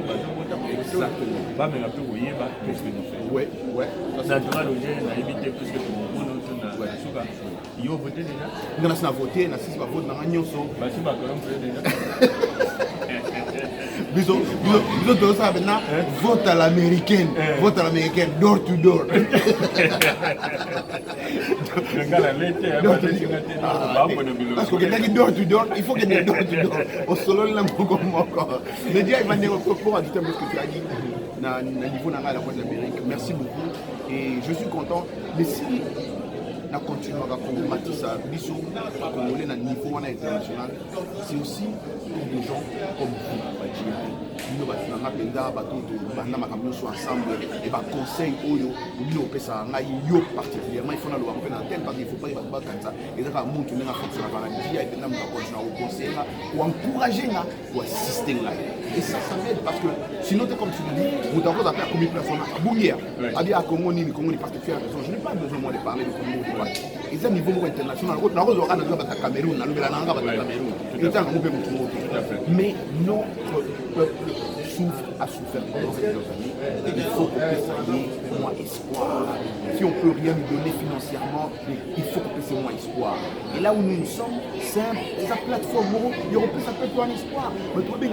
D: exactement. Pas me rappeler, vous voyez, qu'est-ce que nous faisons. Oui, oui. Naturel, on a évité plus que tout le monde. Il y a voté déjà.
B: On a voté, on a voté dans la Nyoso.
D: Si on a voté déjà.
B: Bisous, ça maintenant, vote à l'américaine, door to door. Parce que quelqu'un qui door to door, il faut qu'il y ait door to door. Au solo, il y a beaucoup encore. Mais déjà, il va dire pour ajouter un peu ce que tu as dit, au niveau de l'Amérique. Merci beaucoup. Et je suis content. Mais si on continue à combattre ça, Congolais à niveau international, c'est aussi pour des gens comme vous. Nous ensemble et conseil particulièrement il faut parce qu'il faut pas encourager ou assister et ça m'aide parce que sinon comme tu le dis vous devez appeler combien de personnes parce que tu as raison je n'ai pas besoin moi de parler de Congo et c'est un niveau international mais notre peuple a souffert pendant ces années. Il faut qu'on puisse donner moins espoir. Si on ne peut rien lui donner financièrement, il faut qu'on puisse moins espoir. Et là où nous sommes, c'est sa plateforme. Il y aura plus un peu un espoir. Mais tout le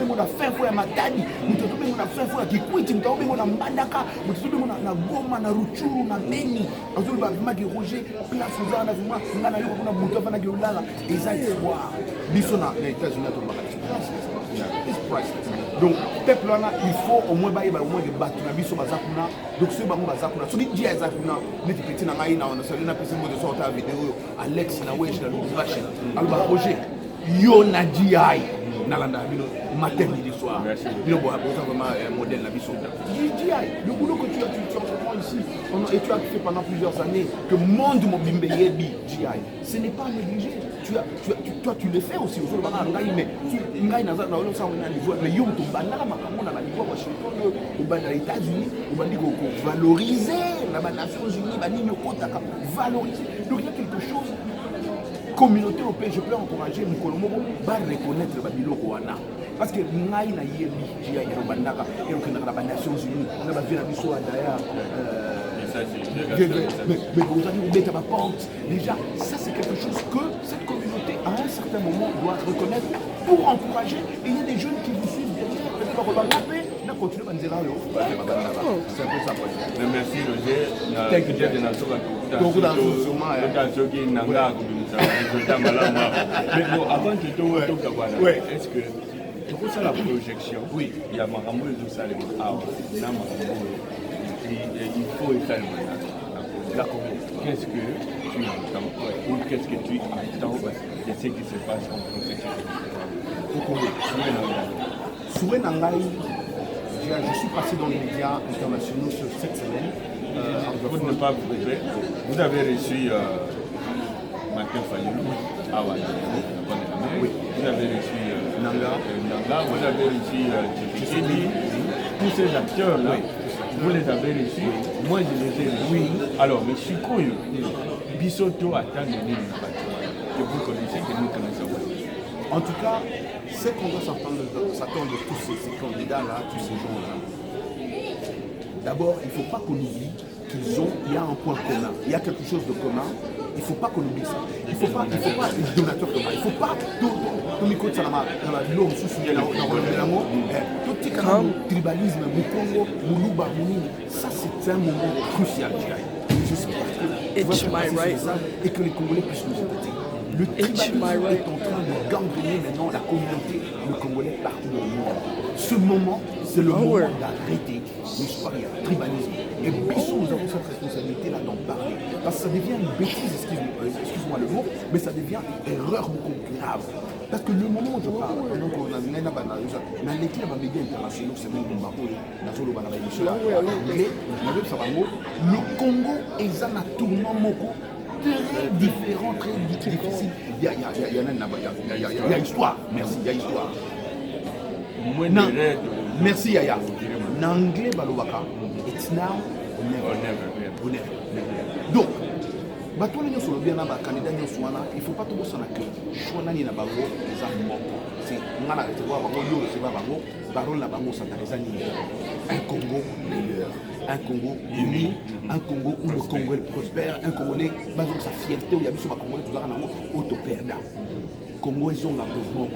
B: monde a fait un fois à Matani, tout le monde a fait un fois à Kikwiti, tout le monde a Mandaka, tout le monde a Goma, na Ruchuru, na Beni. Tout le monde a Roger, place aux armes, on a et ça espoir. Bisona, les États-Unis, donc, peuple là, il faut au moins des bateaux, donc ceux qui ont des bateaux, les petits n'a rien, on a salué la personne de sortir la vidéo, Alex, na wesh, na Lubashin, Alba Roger, yo na DI, Nalanda, maternité soir, il y a vraiment un modèle na biso. DI, le boulot que tu entreprends ici, et tu as fait pendant plusieurs années, que le monde mobile DI, ce n'est pas négligé. Toi, tu le fais aussi. Mais aux États-Unis, valoriser les Nations Unies, valoriser. Donc il y a quelque chose. Communauté européenne, je peux encourager mon Colomo à reconnaître le Babylowana. Parce que nous avons des Nations Unies, nous avons mais vous allez vous mettre à ma porte. Déjà, ça c'est quelque chose que cette communauté à un certain moment doit reconnaître pour encourager. Et il y a des jeunes qui vous suivent derrière. Peut-être qu'on va rapper, on continue à dire c'est un peu ça.
D: Merci Roger. Mais avant de tout, est-ce que pour ça la projection, oui, il y a Marambo et tout ça, il faut également la communauté. Qu'est-ce que tu entends ou qu'est-ce que tu attends de ce qui se passe en protection au Congo?
B: Je suis passé dans les médias internationaux cette semaine.
D: Vous ne pas vous avez reçu Martin Fayulu, oui. Vous avez reçu Nanga, vous avez reçu Tshisekedi, tous ces acteurs-là. Oui. Vous les avez reçus, moi je les ai reçus. Oui. Alors, M. Koyo, Bissoto attend de nous que vous connaissez, que nous connaissons.
B: En tout cas, Ce qu'on doit s'attendre de tous ces candidats-là, tous ces gens-là, d'abord, il ne faut pas qu'on oublie qu'il y a un point commun, il y a quelque chose de commun. Il ne faut pas qu'on oublie ça. Il ne faut pas les donateurs communs. Il ne faut pas tout le monde dans l'homme sous tout tribalisme, Mukongo, Muluba, Mounini. Ça, c'est un moment crucial. J'espère et que les Congolais puissent nous écouter. Le tribalisme est en train de gangréner maintenant la communauté de Congolais partout dans le monde. Ce moment, c'est le moment d'arrêter l'histoire du tribalisme. Et Bissot, nous avons cette responsabilité-là d'en parler. Parce que ça devient une bêtise, excuse-moi le mot, mais ça devient une erreur beaucoup grave. Parce que le moment où je parle, donc on a dans les médias internationaux, c'est même le Congo est un tournant moko très différent, très difficile. Il y a histoire. Merci, il y a histoire. Merci Yaya. N'anglais balobaka. It's now or never. Donc, bato les nyonso bien na ba candidat nyonso wana, il faut pas tout ça na que choix nani na bango eza moko. C'est ngana te voir bango yo c'est ba bango, parole na bango santarizani. Un Congo meilleur, un Congo uni, un Congo où le Congo prospère, un Congolais basé sur sa fierté où il y a biso ba Congolais tout ça na auto perda. Congo ils ont la mouvement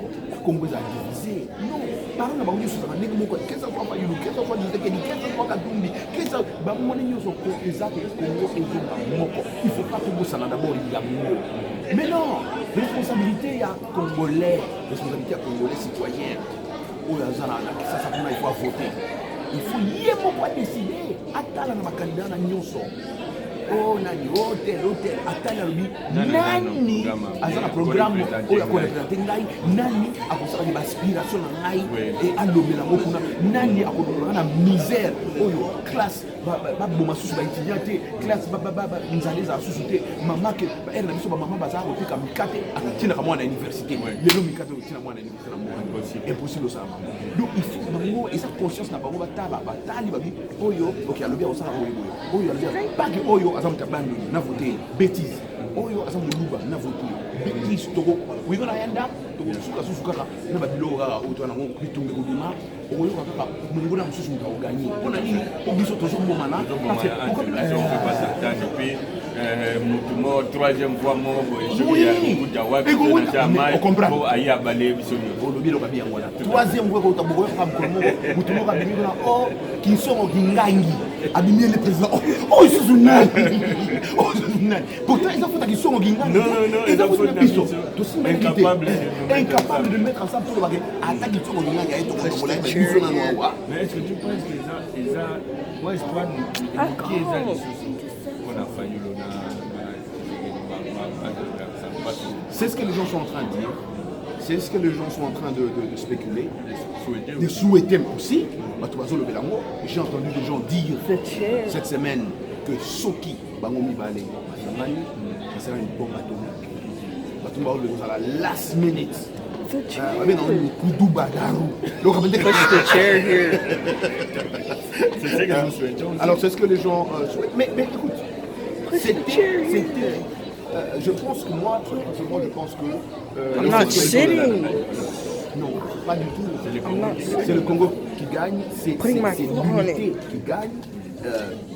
B: Congo ils a divisé. Non, parole na bango sur na ndenge moko, qu'est-ce que va yulu, qu'est-ce que va dire que qu'est-ce que va kadumbi, qu'est-ce que ba moni nyoso ko exact Congo ils ont la moko. Il faut pas que ça d'abord il y a mot. Mais non, responsabilité il y a Congolais, responsabilité à Congolais citoyens. Oh là ça il faut voter. Il faut y avoir décider. Attends na candidat na nyoso. Oh nani hôtel atala lobi nani azana programme oyo akorepresente ngai nani akosala ni aspiration na ngai et alobela ngo kuna nani akodolaka na misère oyo classe baboma susu baétudiant te classe nzali za susu te mama ke ere na biso bamama bazala koteka mikate akotinaka mwana na université lelo mikate okotina mwana na université na mwana impossible osala bango donc il faut bango eza conscience na bango batali babi oyo ok alobi akosala oyo alobi pake oyo aza mutabando na voter bêtise oyo aza muluba na voter bêtise toko wigona yanda toko suka kaka na babilo kaka oto na ngo bitumbe kudima oyo kaka mungu na mususu muta oganye ona nini obiso toujours momana parce que on peut pas s'attendre depuis mutumo troisième fois moko ya kuja wapi na chama pour ayi abale biso olobilo kabi yango na troisième fois ko taboko ka mkomo mutumo ka bini na o kinsongo kingangi abimie le président oh Suzunani pourtant ils ont fait kinsongo kingangi non ils ont fait biso to incapable de mettre ensemble pour le bagage attaque kinsongo kingangi ayi to ko la biso na noa mais est-ce que tu penses que ça ouais espoir qui est ça on a failli c'est ce que les gens sont en train de dire. C'est ce que les gens sont en train de spéculer, de souhaiter aussi. J'ai entendu des gens dire cette semaine que Soki Bangomi Bale, ça sera une bombe atomique. À la last minute. Alors c'est ce que les gens souhaitent. Mais écoute, je pense que moi, je pense que... non, pas du tout. C'est le Congo qui gagne, c'est l'unité qui gagne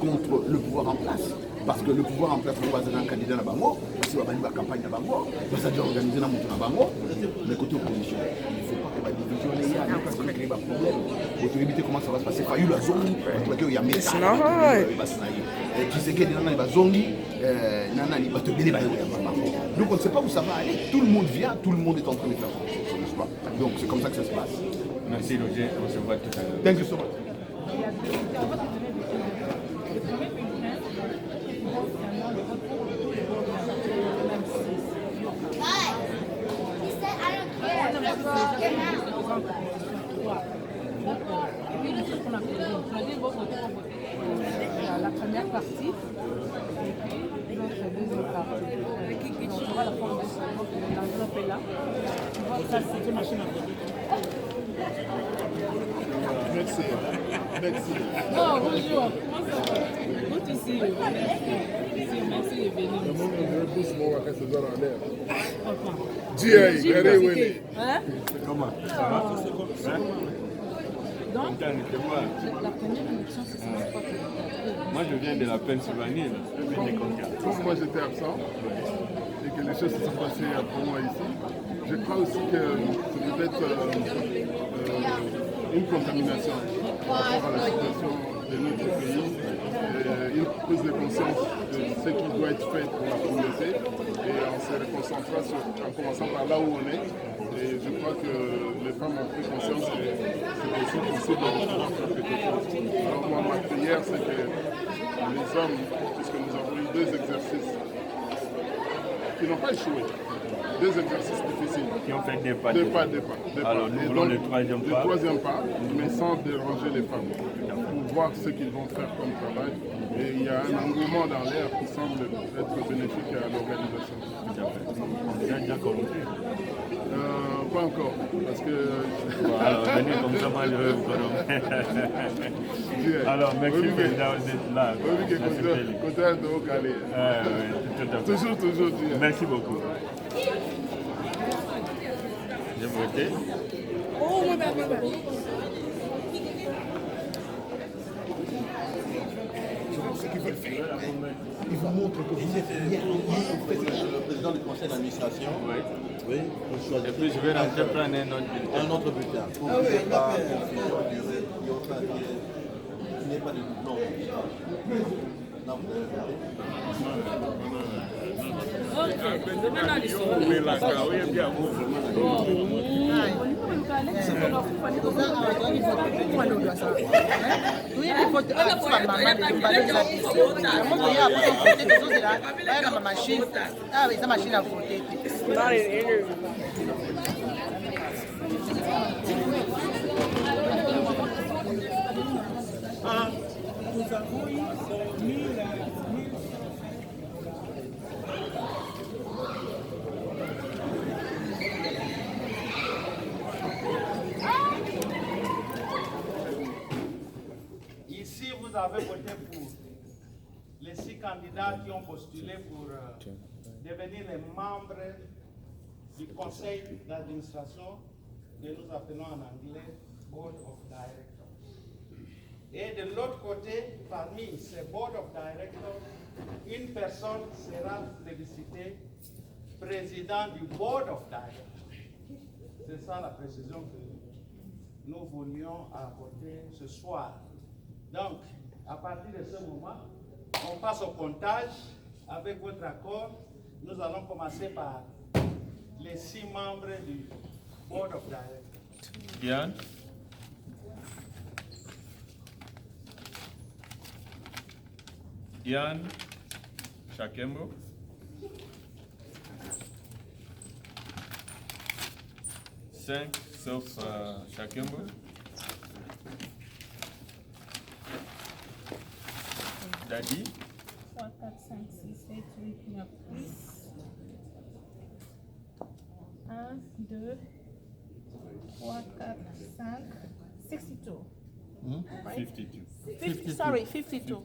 B: contre le pouvoir en place. Parce que le pouvoir en place, on va avoir un candidat à Bango, si on va avoir une campagne à Bango, on va organiser un mouvement à Bango, mais côté opposition, il ne faut pas que la division ait parce qu'on crée des problèmes. Pour éviter comment ça va se passer, il y a eu la zone, il y a Meta, qui sait qu'il y a des zones, donc on ne sait pas où ça va aller. Tout le monde vient, tout le monde est en train de faire son histoire. Donc c'est comme ça que ça se passe. Merci Roger, on se voit tout à l'heure. Thank you so much.
A: La première partie et puis notre deuxième partie. On aura la forme de l'enveloppe est là. Tu vois, ça c'est une machine à voter.
K: Merci. Merci.
A: Oh, bonjour. Good to see you. Merci,
D: Comment ça va?
Q: Donc, la première élection, c'est ça.
D: Moi, je viens de la Pennsylvanie.
C: Comme moi, j'étais absent et que les choses se sont passées pour moi ici, je crois aussi que c'est peut-être une contamination par rapport à la situation de notre pays, une prise de conscience de ce qui doit être fait pour la communauté et en se reconcentrant en commençant par là où on est. Et je crois que les femmes ont pris conscience que c'est aussi possible de pouvoir faire quelque chose. Alors moi, ma prière, c'est que les hommes, puisque nous avons eu 2 exercices qui n'ont pas échoué, 2 exercices difficiles.
D: Qui ont fait des pas.
C: Alors
D: nous voulons le troisième pas.
C: Le troisième pas, mais sans déranger les femmes, pour voir ce qu'ils vont faire comme travail. Et il y a un engouement dans l'air qui semble être bénéfique à l'organisation.
D: Vous êtes déjà corrompu?
C: Pas encore, parce que...
D: Alors, venez comme ça, moi je veux corrompre. Alors, merci d'être là. Toujours. Merci beaucoup. J'ai voté.
B: Ce qu'ils veulent faire. Ils vous montrent que vous êtes bien.
R: Le président du conseil d'administration. Oui.
D: Et puis je vais rentrer prendre un autre bulletin.
R: Pour qu'il n'y ait pas confusion, qu'il n'y ait pas de doublons. Non, vous avez
T: Ici, vous avez voté pour les 6 candidats qui ont postulé pour devenir les membres du conseil d'administration que nous appelons en anglais Board of Directors. Et de l'autre côté, parmi ces Board of Directors, une personne sera plébiscitée président du Board of Directors. C'est ça la précision que nous voulions apporter ce soir. Donc, à partir de ce moment, on passe au comptage. Avec votre accord, nous allons commencer par les 6 membres du Board of Directors.
D: Diane. Diane Shakembo. Cinq, sauf Shakembo. Daddy.
Q: 3, 4, 5, 6, 7, 8, 9, 10. 1, 2, 3, 4, 5, 62.
D: 52.
Q: 50, sorry, 52.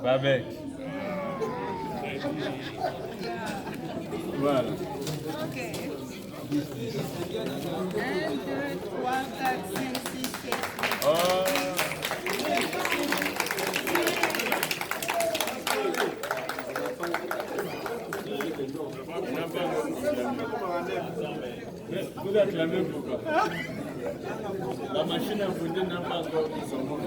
D: Babette. Voilà.
Q: Ok. 1, 2, 3, 4, 5, 6, 7.
D: Vous êtes la même pourquoi? La machine à voter n'a pas encore dit son nom.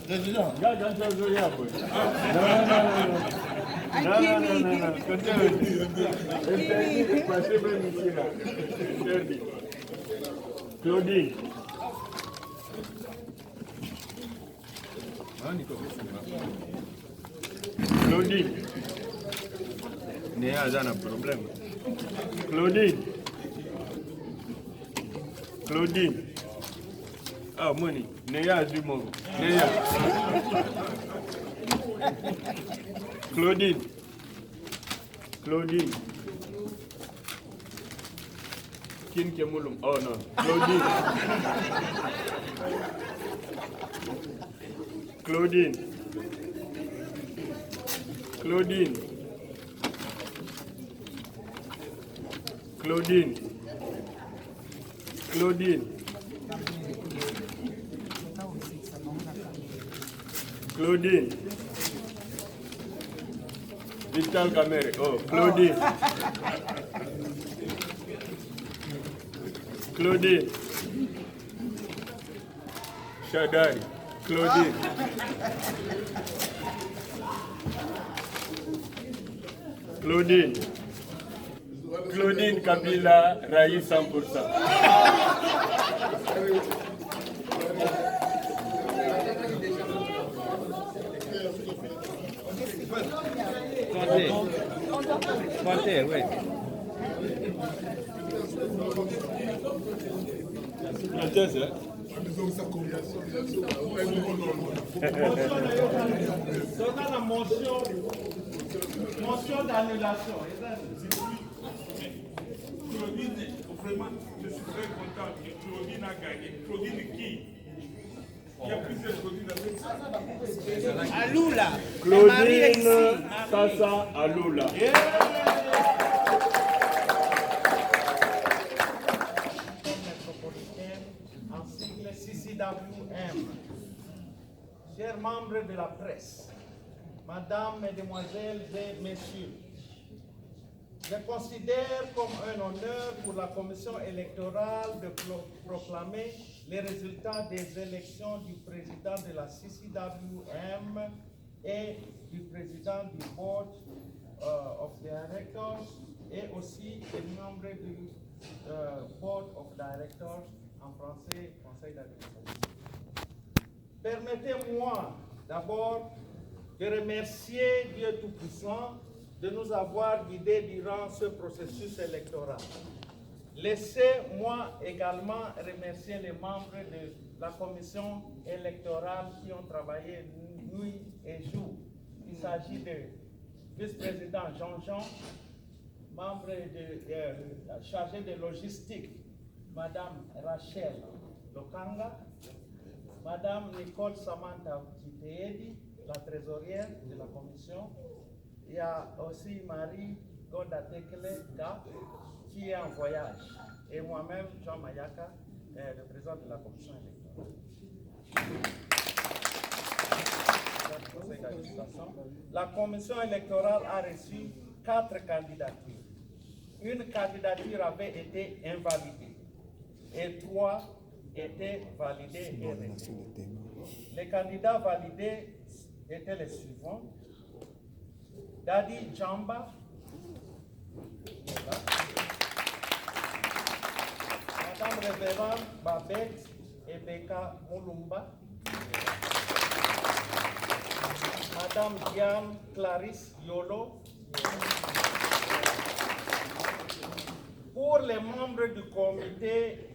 D: Président, regarde quand tu as joué à quoi. Non. Claudine. Claudine. Néa a un problème. Claudine. Claudine. Ah, Moni. Néa a du mot. Néa. Claudine. Claudine. Kin Kemulum. Oh non. Claudine. Claudine. Claudine. Claudine. Claudine. Claudine. Vital Kamere. Oh, Claudine. Claudine. Shaddai. Claudine. Claudine. Claudine Kabila, Raï 100%.
T: Comptez, oui.
E: Donnant la motion d'annulation.
V: Claudine, vraiment, je suis très content que Claudine a gagné. Claudine qui? Il y a plusieurs Claudine avec ça.
E: Alula.
D: Claudine Sasa Alula.
E: En sigle CCWM. Chers membres de la presse, Mesdames, Mesdemoiselles et Messieurs, je considère comme un honneur pour la commission électorale de proclamer les résultats des élections du président de la CCWM et du président du Board of Directors et aussi des membres du Board of Directors, en français, Conseil d'administration. Permettez-moi d'abord de remercier Dieu Tout-Puissant de nous avoir guidés durant ce processus électoral. Laissez-moi également remercier les membres de la commission électorale qui ont travaillé nuit et jour. Il s'agit de vice-président Jean-Jean, membre chargé de logistique, Madame Rachel Lokanga, Madame Nicole Samantha Kiteedi, la trésorière de la commission. Il y a aussi Marie Godatekele qui est en voyage. Et moi-même, Jean Mayaka, le président de la commission électorale. La commission électorale a reçu 4 candidatures. Une candidature avait été invalidée et 3 étaient validées et retenues. Les candidats validés étaient les suivants. Dadi Jamba, Madame Révérend Babette et Beka Moulumba, Madame Diane Clarisse Yolo. Pour les membres du comité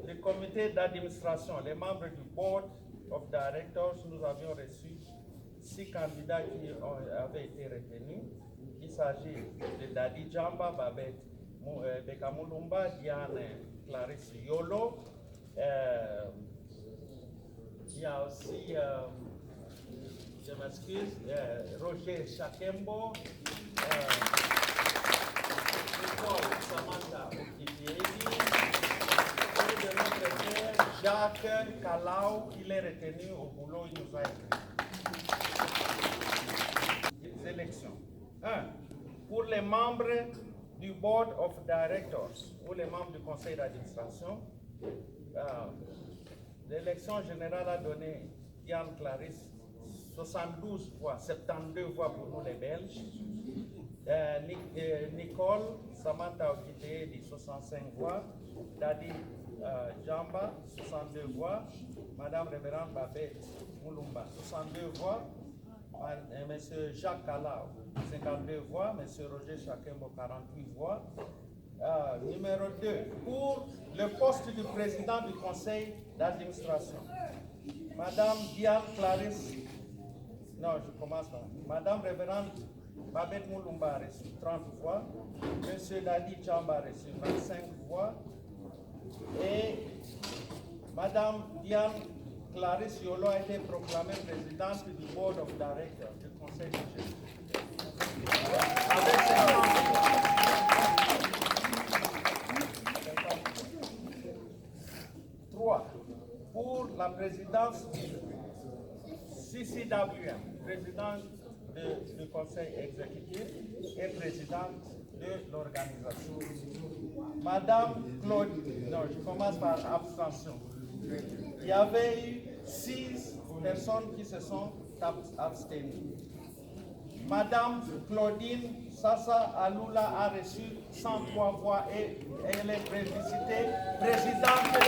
E: du comité d'administration, les membres du Board of Directors, nous avions reçu 6 candidats qui avaient été retenus. Il s'agit de Dadi Jamba, Babette Beka Moulumba, Diane Clarisse Yolo. Il y a aussi, je m'excuse, Roger Chakembo, Nicole Samantha Okitiedi, et de notre frère Jacques Kalau, il est retenu au boulot, il nous a écrit. Les élections. 1. Pour les membres du Board of Directors ou les membres du conseil d'administration, l'élection générale a donné Diane Clarisse 72 voix, 72 voix pour nous les Belges. Nicole Samantha Okiteedi 65 voix. Dadi Jamba 62 voix. Madame Révérend Babette Moulumba 62 voix. Monsieur Jacques Kalau 52 voix. Monsieur Roger Chakembo 48 voix. Numéro 2, pour le poste du président du conseil d'administration, Madame Diane Clarisse Non, je commence par. Madame Révérende Babette Moulumba a reçu 30 voix. Monsieur Dadi Chamba a reçu 25 voix. Et Madame Diane Clarisse Yolo a été proclamée présidente du Board of Directors du Conseil de gestion. Pour la présidence CCWM, présidente du conseil exécutif et présidente de l'organisation. Madame Claude, non, je commence par abstention. Il y avait eu 6 personnes qui se sont abstenues. Madame Claudine Sassa Aloula a reçu 103 voix et elle est plébiscitée présidente de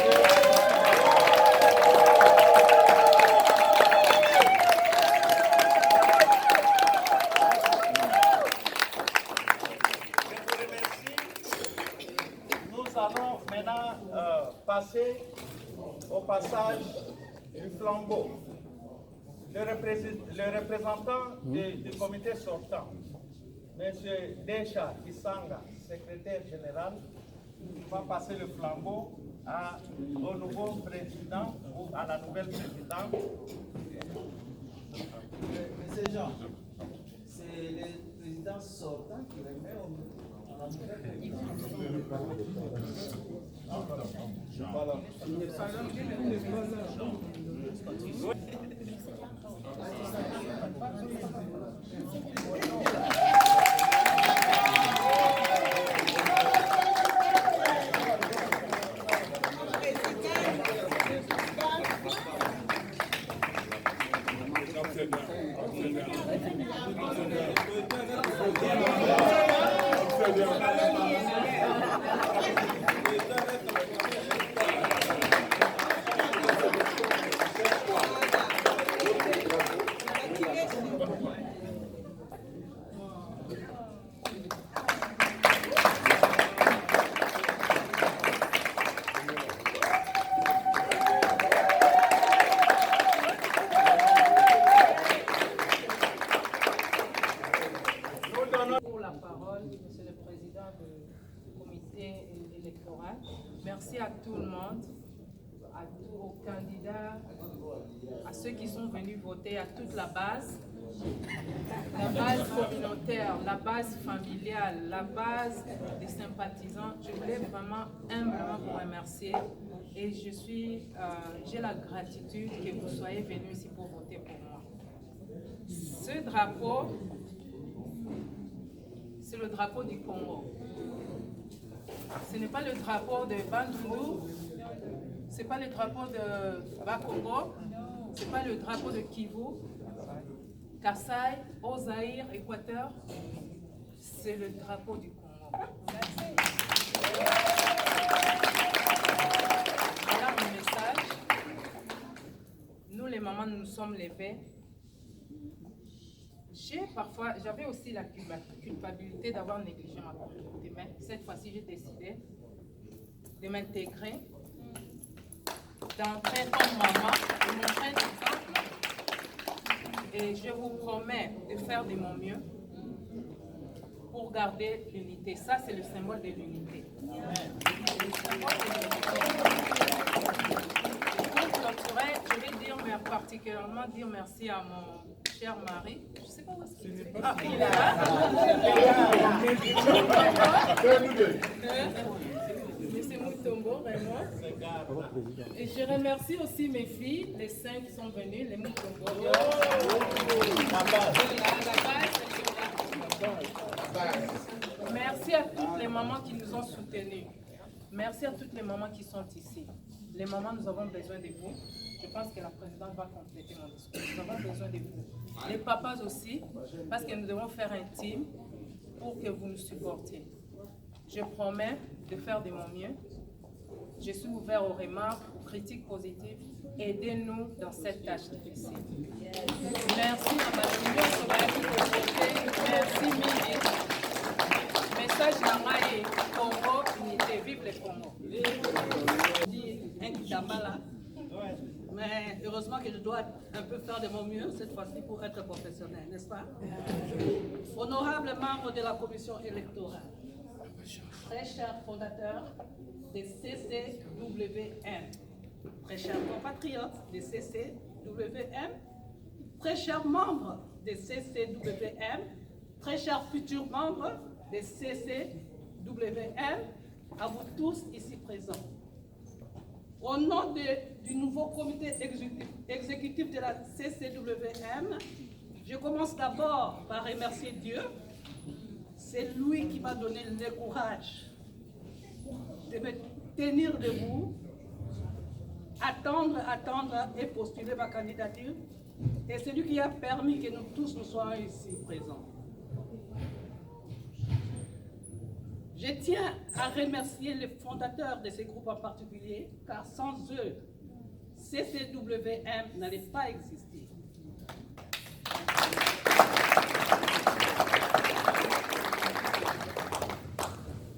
E: passer au passage du flambeau. Le représentant du comité sortant, M. Desha Kisanga, secrétaire général, va passer le flambeau au nouveau président ou à la nouvelle présidente.
G: Monsieur Jean, c'est le président sortant qui remet à la nouvelle
A: Merci à tout le monde, aux candidats, à ceux qui sont venus voter, à toute la base communautaire, la base familiale, la base des sympathisants. Je voulais vraiment humblement vous remercier et j'ai la gratitude que vous soyez venus ici pour voter pour moi. Ce drapeau, c'est le drapeau du Congo. Ce n'est pas le drapeau de Bandundu, ce n'est pas le drapeau de Bakongo, ce n'est pas le drapeau de Kivu, Kassai, Ozaïr, Équateur, c'est le drapeau du Congo. Voilà mon message. Nous les mamans, nous nous sommes levées. J'avais aussi la culpabilité d'avoir négligé ma communauté, mais cette fois-ci, j'ai décidé de m'intégrer, d'entrer comme maman, de montrer l'exemple, et je vous promets de faire de mon mieux pour garder l'unité. Ça, c'est le symbole de l'unité. Pour clôturer, je vais dire, mais particulièrement dire merci à mon cher mari. Je ne sais pas où est-ce qu'il est. Ah, il est là. Monsieur Moutombo, vraiment. Et je remercie aussi mes filles, les 5 qui sont venues, les Moutombo. Merci à toutes les mamans qui nous ont soutenus. Merci à toutes les mamans qui sont ici. Les mamans, nous avons besoin de vous. Je pense que la présidente va compléter mon discours. Nous avons besoin de vous. Les papas aussi, parce que nous devons faire un team pour que vous nous supportiez. Je promets de faire de mon mieux. Je suis ouvert aux remarques, aux critiques positives. Aidez-nous dans cette tâche difficile. Merci à ma merci Mimi. Message Namaye, Congo, unité, vive le Congo.
I: Mais heureusement que je dois un peu faire de mon mieux cette fois-ci pour être professionnel, n'est-ce pas? Honorables membres de la commission électorale, très chers fondateurs des CCWM, très chers compatriotes des CCWM, très chers membres des CCWM, très chers futurs membres des CCWM, à vous tous ici présents. Au nom du nouveau comité exécutif de la CCWM, je commence d'abord par remercier Dieu. C'est lui qui m'a donné le courage de me tenir debout, attendre et postuler ma candidature. Et c'est lui qui a permis que nous tous nous soyons ici présents. Je tiens à remercier les fondateurs de ces groupes en particulier, car sans eux, CCWM n'allait pas exister.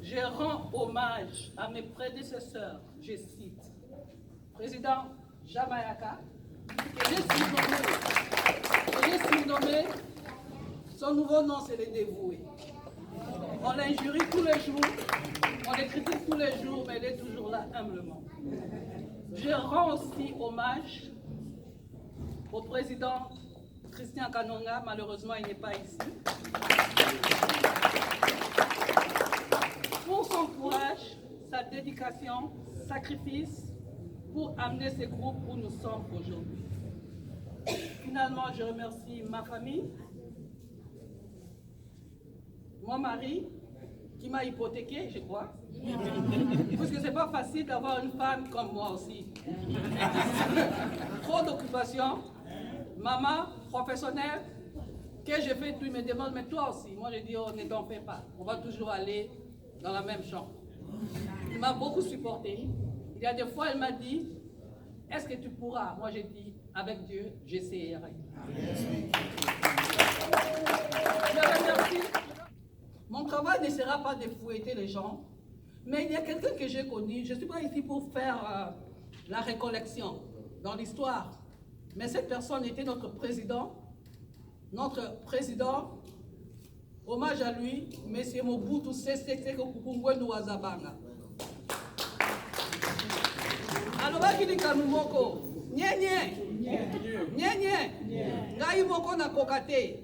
I: Je rends hommage à mes prédécesseurs, je cite, Président Jamayaka, que j'ai surnommé, son nouveau nom c'est les dévoués. On l'injurie tous les jours, on le critique tous les jours, mais il est toujours là humblement. Je rends aussi hommage au président Christian Kanonga, malheureusement il n'est pas ici, pour son courage, sa dédication, sacrifice pour amener ce groupe où nous sommes aujourd'hui. Finalement, je remercie ma famille, mon mari, qui m'a hypothéqué, je crois. Parce que c'est pas facile d'avoir une femme comme moi aussi. Trop d'occupations. Maman, professionnelle, que je fais, tu me demandes, mais toi aussi. Moi, je dis, oh, ne t'en fais pas. On va toujours aller dans la même chambre. Il m'a beaucoup supporté. Il y a des fois, elle m'a dit, est-ce que tu pourras? Moi, j'ai dit, avec Dieu, j'essaierai. Je remercie. Mon travail ne sera pas de fouetter les gens, mais il y a quelqu'un que j'ai connu. Je ne suis pas ici pour faire la récollection dans l'histoire, mais cette personne était notre président. Hommage à lui, M. Mobutu Sese Seko Kukumbwenu Wazabanga. Alobaki ni kanumoko, nyenye, ngai moko na kokate.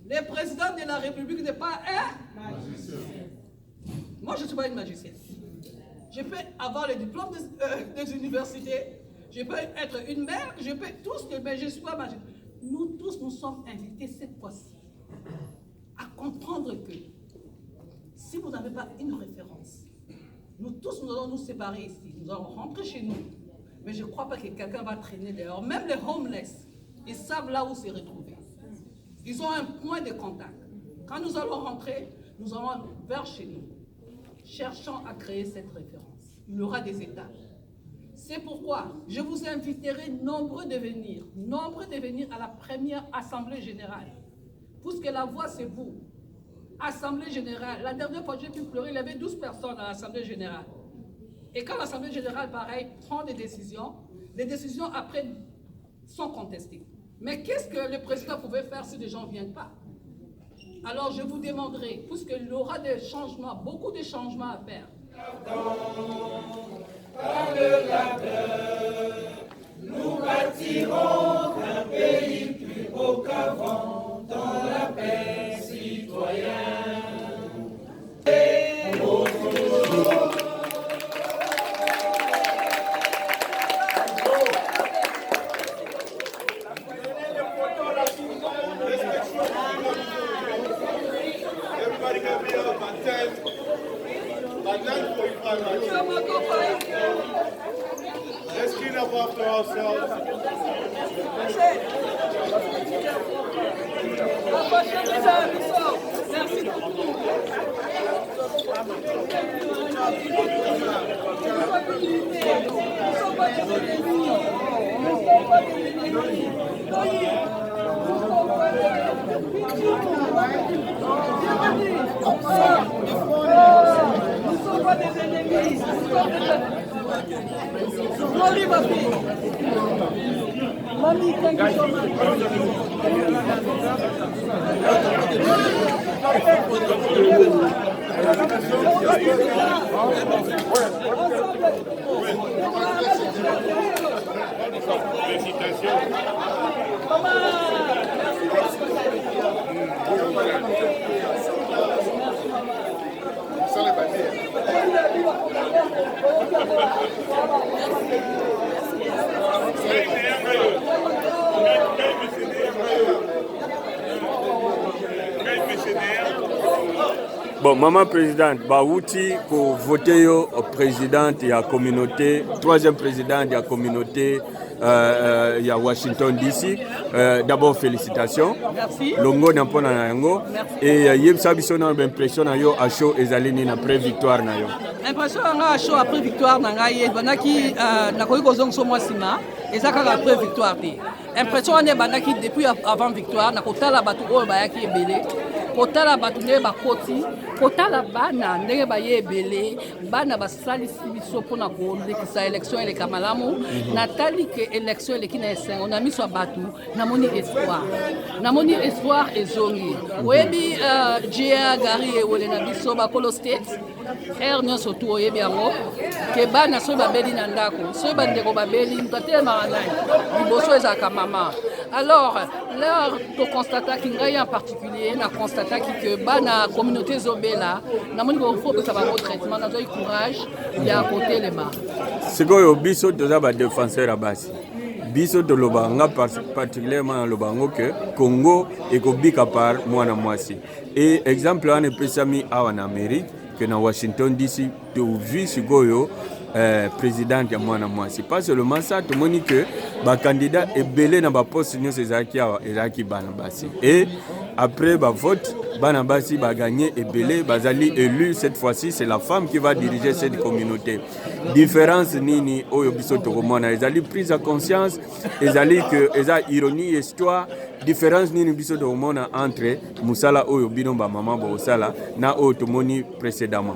I: Le président de la République n'est pas un magicien. Moi, je ne suis pas une magicienne. Je peux avoir le diplôme des universités, je peux être une mère, je peux tous, mais je ne suis pas magicienne. Nous tous, nous sommes invités cette fois-ci à comprendre que si vous n'avez pas une référence, nous tous, nous allons nous séparer ici, nous allons rentrer chez nous. Mais je ne crois pas que quelqu'un va traîner dehors. Même les homeless, ils savent là où se retrouver. Ils ont un point de contact. Quand nous allons rentrer, nous allons vers chez nous, cherchant à créer cette référence. Il y aura des étapes. C'est pourquoi je vous inviterai nombreux de venir à la première Assemblée Générale. Puisque la voix, c'est vous. Assemblée Générale. La dernière fois que j'ai pu pleurer, il y avait 12 personnes à l'Assemblée Générale. Et quand l'Assemblée Générale, pareil, prend des décisions, les décisions après sont contestées. Mais qu'est-ce que le président pouvait faire si les gens ne viennent pas? Alors je vous demanderai, puisqu'il y aura des changements, beaucoup de changements à faire. Par le labeur, nous bâtirons un pays plus beau qu'avant, dans la paix citoyenne. Et autour.
C: Let's clean up after ourselves.
I: Merci beaucoup. Nous ne sommes pas des ennemis. Glory, ma fille. Mommy, thank you so much.
D: Bon, maman présidente, bauti pour voter au présidente et à la communauté, troisième présidente de la communauté il y a Washington DC. D'abord félicitations.
I: Merci.
D: Longo nampona na yango. Et yebisa biso na impression na yo à chaud ezalini na pré-victoire na yo.
I: Impression nga à chaud après victoire na ngai banaki na koyi kozong so moi sima ezaka après victoire te. Impression ane banaki depuis avant victoire na kotala batu oyo bayaki ebele. Kotala batu ndenge bakoti, kotala bana ndenge baye ebele, bana basalisi biso mpona kolekisa élection eleka malamu. Natali ke élection eleki na esengo na miso ya batu namoni espoir. Namoni espoir ezongi. Oyebi Gia Gary ewole na biso bakolo state air nyonso tu oyebi yango ke bana soki babeli na ndako soki bandeko babeli moto atelemaka nani liboso ezalaka mama. Alors là toconstataki ngai en particulier na constataki que bana communauté ezobela namoni kofo kopesa bango traitement nazwaki courage ya kotelema.
D: Sikoyo biso toza badéfenseur ya basi biso toloba nga particulièrement na lobango que Congo ekobika par mwana mwasi et exemple wana epesami awa na Amérique que na Washington DC tovi sikoyo président ya mwana mwasi. Pas seulement ça, tout le monde que ba candidat ebele na ba poste nyonso ezaki bana basi. Et après ba vote bana basi ba gagner ebele bazali élu cette fois-ci c'est la femme qui va diriger cette communauté. Différence nini oyo biso tokomona ezali prise à conscience ezali que eza ironie histoire différence nini biso tokomona entre musala oyo bino ba maman ba osala na oyo tomoni précédemment.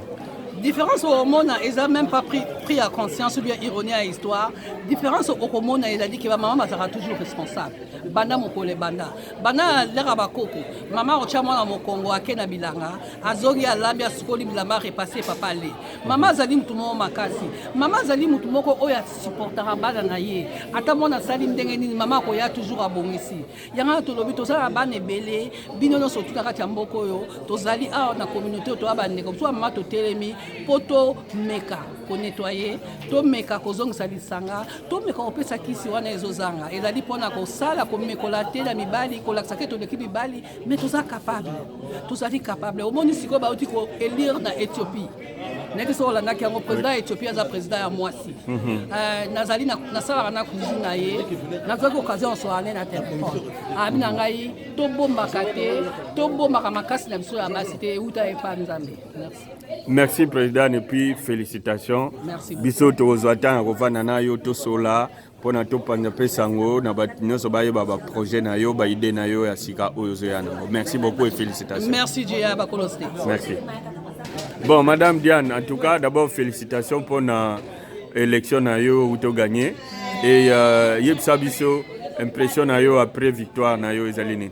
I: Différence au monde, ils n'ont même pas pris à conscience ou bien ironie à l'histoire. Différence au monde, ils ont dit que maman sera toujours responsable. Banda mokole banda. Banda lera bakoko. Maman ochama na mokongo akena bilanga. Azogi alambia skoli bilamba repasser papa le. Maman zali mutumo makasi. Maman zali mutumoko oya supportera bana na ye. Ata mona sali ndenge nini maman ko ya toujours abongisi. Yanga to lobi to sala bana belé. Bino no sotu kati ya mboko yo. To zali a na communauté to abane comme soit maman to telemi. Poto meka ko nettoyer to meka ko zongisa lisanga to meka opesa kisi wana ezozanga ezali pona ko sala ko mekola tela mibali ko laksa keto de mibali mais tous ça capable au monde siko ba uti ko élire na Éthiopie neti so la naki yango président Éthiopie za président ya mwasi nazali na sala na kuzina ye nazali occasion so ane na téléphone abina ngai to bomba kate to bomba makasi na biso ya basité uta e pa nzambe.
D: Merci président et puis félicitations.
I: Merci.
D: Biso tozwata kovana na yo to sola pona to panja pesango na nyonso baye ba projet na yo ba idée na yo ya sika oyo zoyana. Merci beaucoup et félicitations.
I: Merci Gia Bakoloste.
D: Merci. Bon madame Diane, en tout cas d'abord félicitations pour l'élection na yo où tu gagné et yebsa biso impression na yo après victoire na yo ezalini.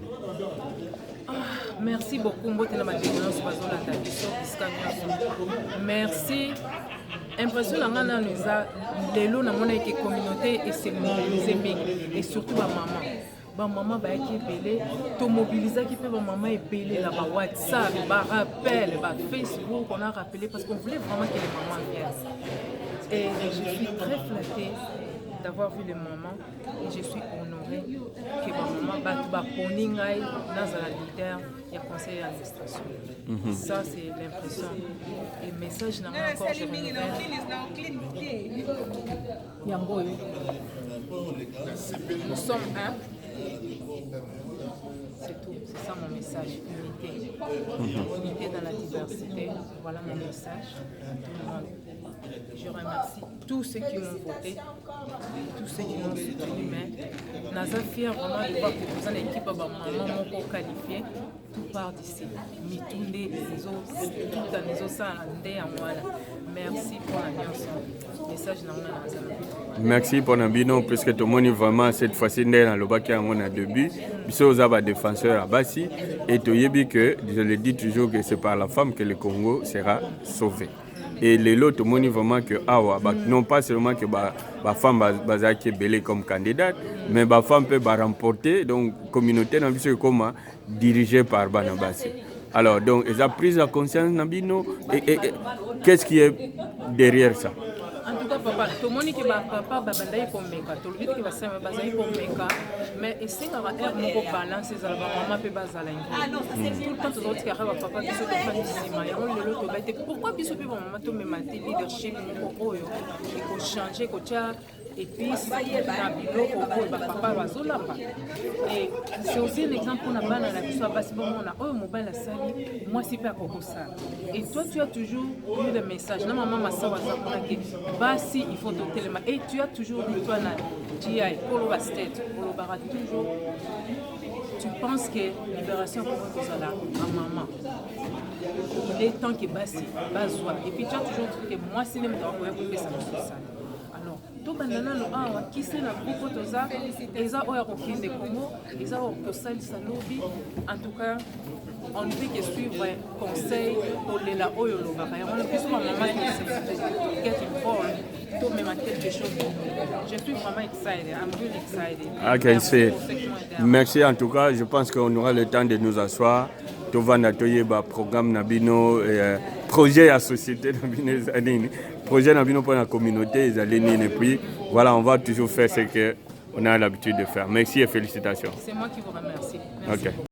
A: Merci beaucoup, merci. Impression la ngana nous a lelo na mona que communauté et c'est mobilisé et surtout ma maman. Ba maman ba qui belé, to mobiliser qui peut ba maman et belé là ba WhatsApp, ba rappel, ba Facebook, on a rappelé parce qu'on voulait vraiment que les mamans viennent. Et je suis très flattée d'avoir vu les mamans et je suis honorée que ma maman bat poningai dans la leader et conseil d'administration. Ça c'est l'impression et message n'a encore je nous sommes un. C'est tout, c'est ça mon message, unité. Unité dans la diversité, voilà mon message à tout le monde. Je remercie tous ceux qui m'ont voté, tous ceux qui m'ont soutenu, mais je suis fière vraiment de voir que vous avez une équipe maman qualifiée, tout part d'ici. Mais tous les autres, tout dans les autres, merci pour l'alliance. Message dans
D: Merci pour Nabino, puisque tout le monde vraiment cette fois-ci dans le bac on a début. Bisous aux défenseurs à Bassi et tu dis que je le dis toujours que c'est par la femme que le Congo sera sauvé. Et les autres, tout le monde vraiment que non pas seulement que la femme va être comme candidate, mais la femme peut remporter donc communauté dans le comment dirigée par Banabassi. Alors donc ils ont pris la conscience Nabino et qu'est-ce qui est derrière ça?
A: En tout cas, papa, tout le monde qui va papa babandaye comme meka, tout le monde qui va s'aimer bazaye comme meka, mais ici on va faire mon balance les albums, maman peut bazaler. Tout le temps tous autres qui arrivent papa qui se font ici, mais on le lot bête. Pourquoi biso peut maman tout même leadership mon oyo, il faut changer, et puis et c'est aussi un exemple pour la banane qui soit basse bon on a oh mobile sali moi c'est pas pour ça et toi tu as toujours eu des messages non maman ma sawa ça pour que basi il faut doter les et tu as toujours dit toi na GI pour le state pour le barat toujours tu penses que libération pour vous là à maman il est temps que basi bazoa et puis tu as toujours dit que moi c'est même dans pour faire ça tout bandana no awa kisi na groupe toza eza oya kokende Congo eza kosalisa lobby en tout cas on ne peut que suivre conseil olela oyo lobaka yango biso ba mama qui get involved to même quelque chose je suis vraiment excited I'm really excited
D: I can say merci en tout cas je pense qu'on aura le temps de nous asseoir to vanda toyeba programme nabino projet à société nabino zanini projet nabino pour la communauté ezaleni et puis voilà on va toujours faire ce que on a l'habitude de faire. Merci et félicitations.
A: C'est moi qui vous remercie.
D: Merci. Ok.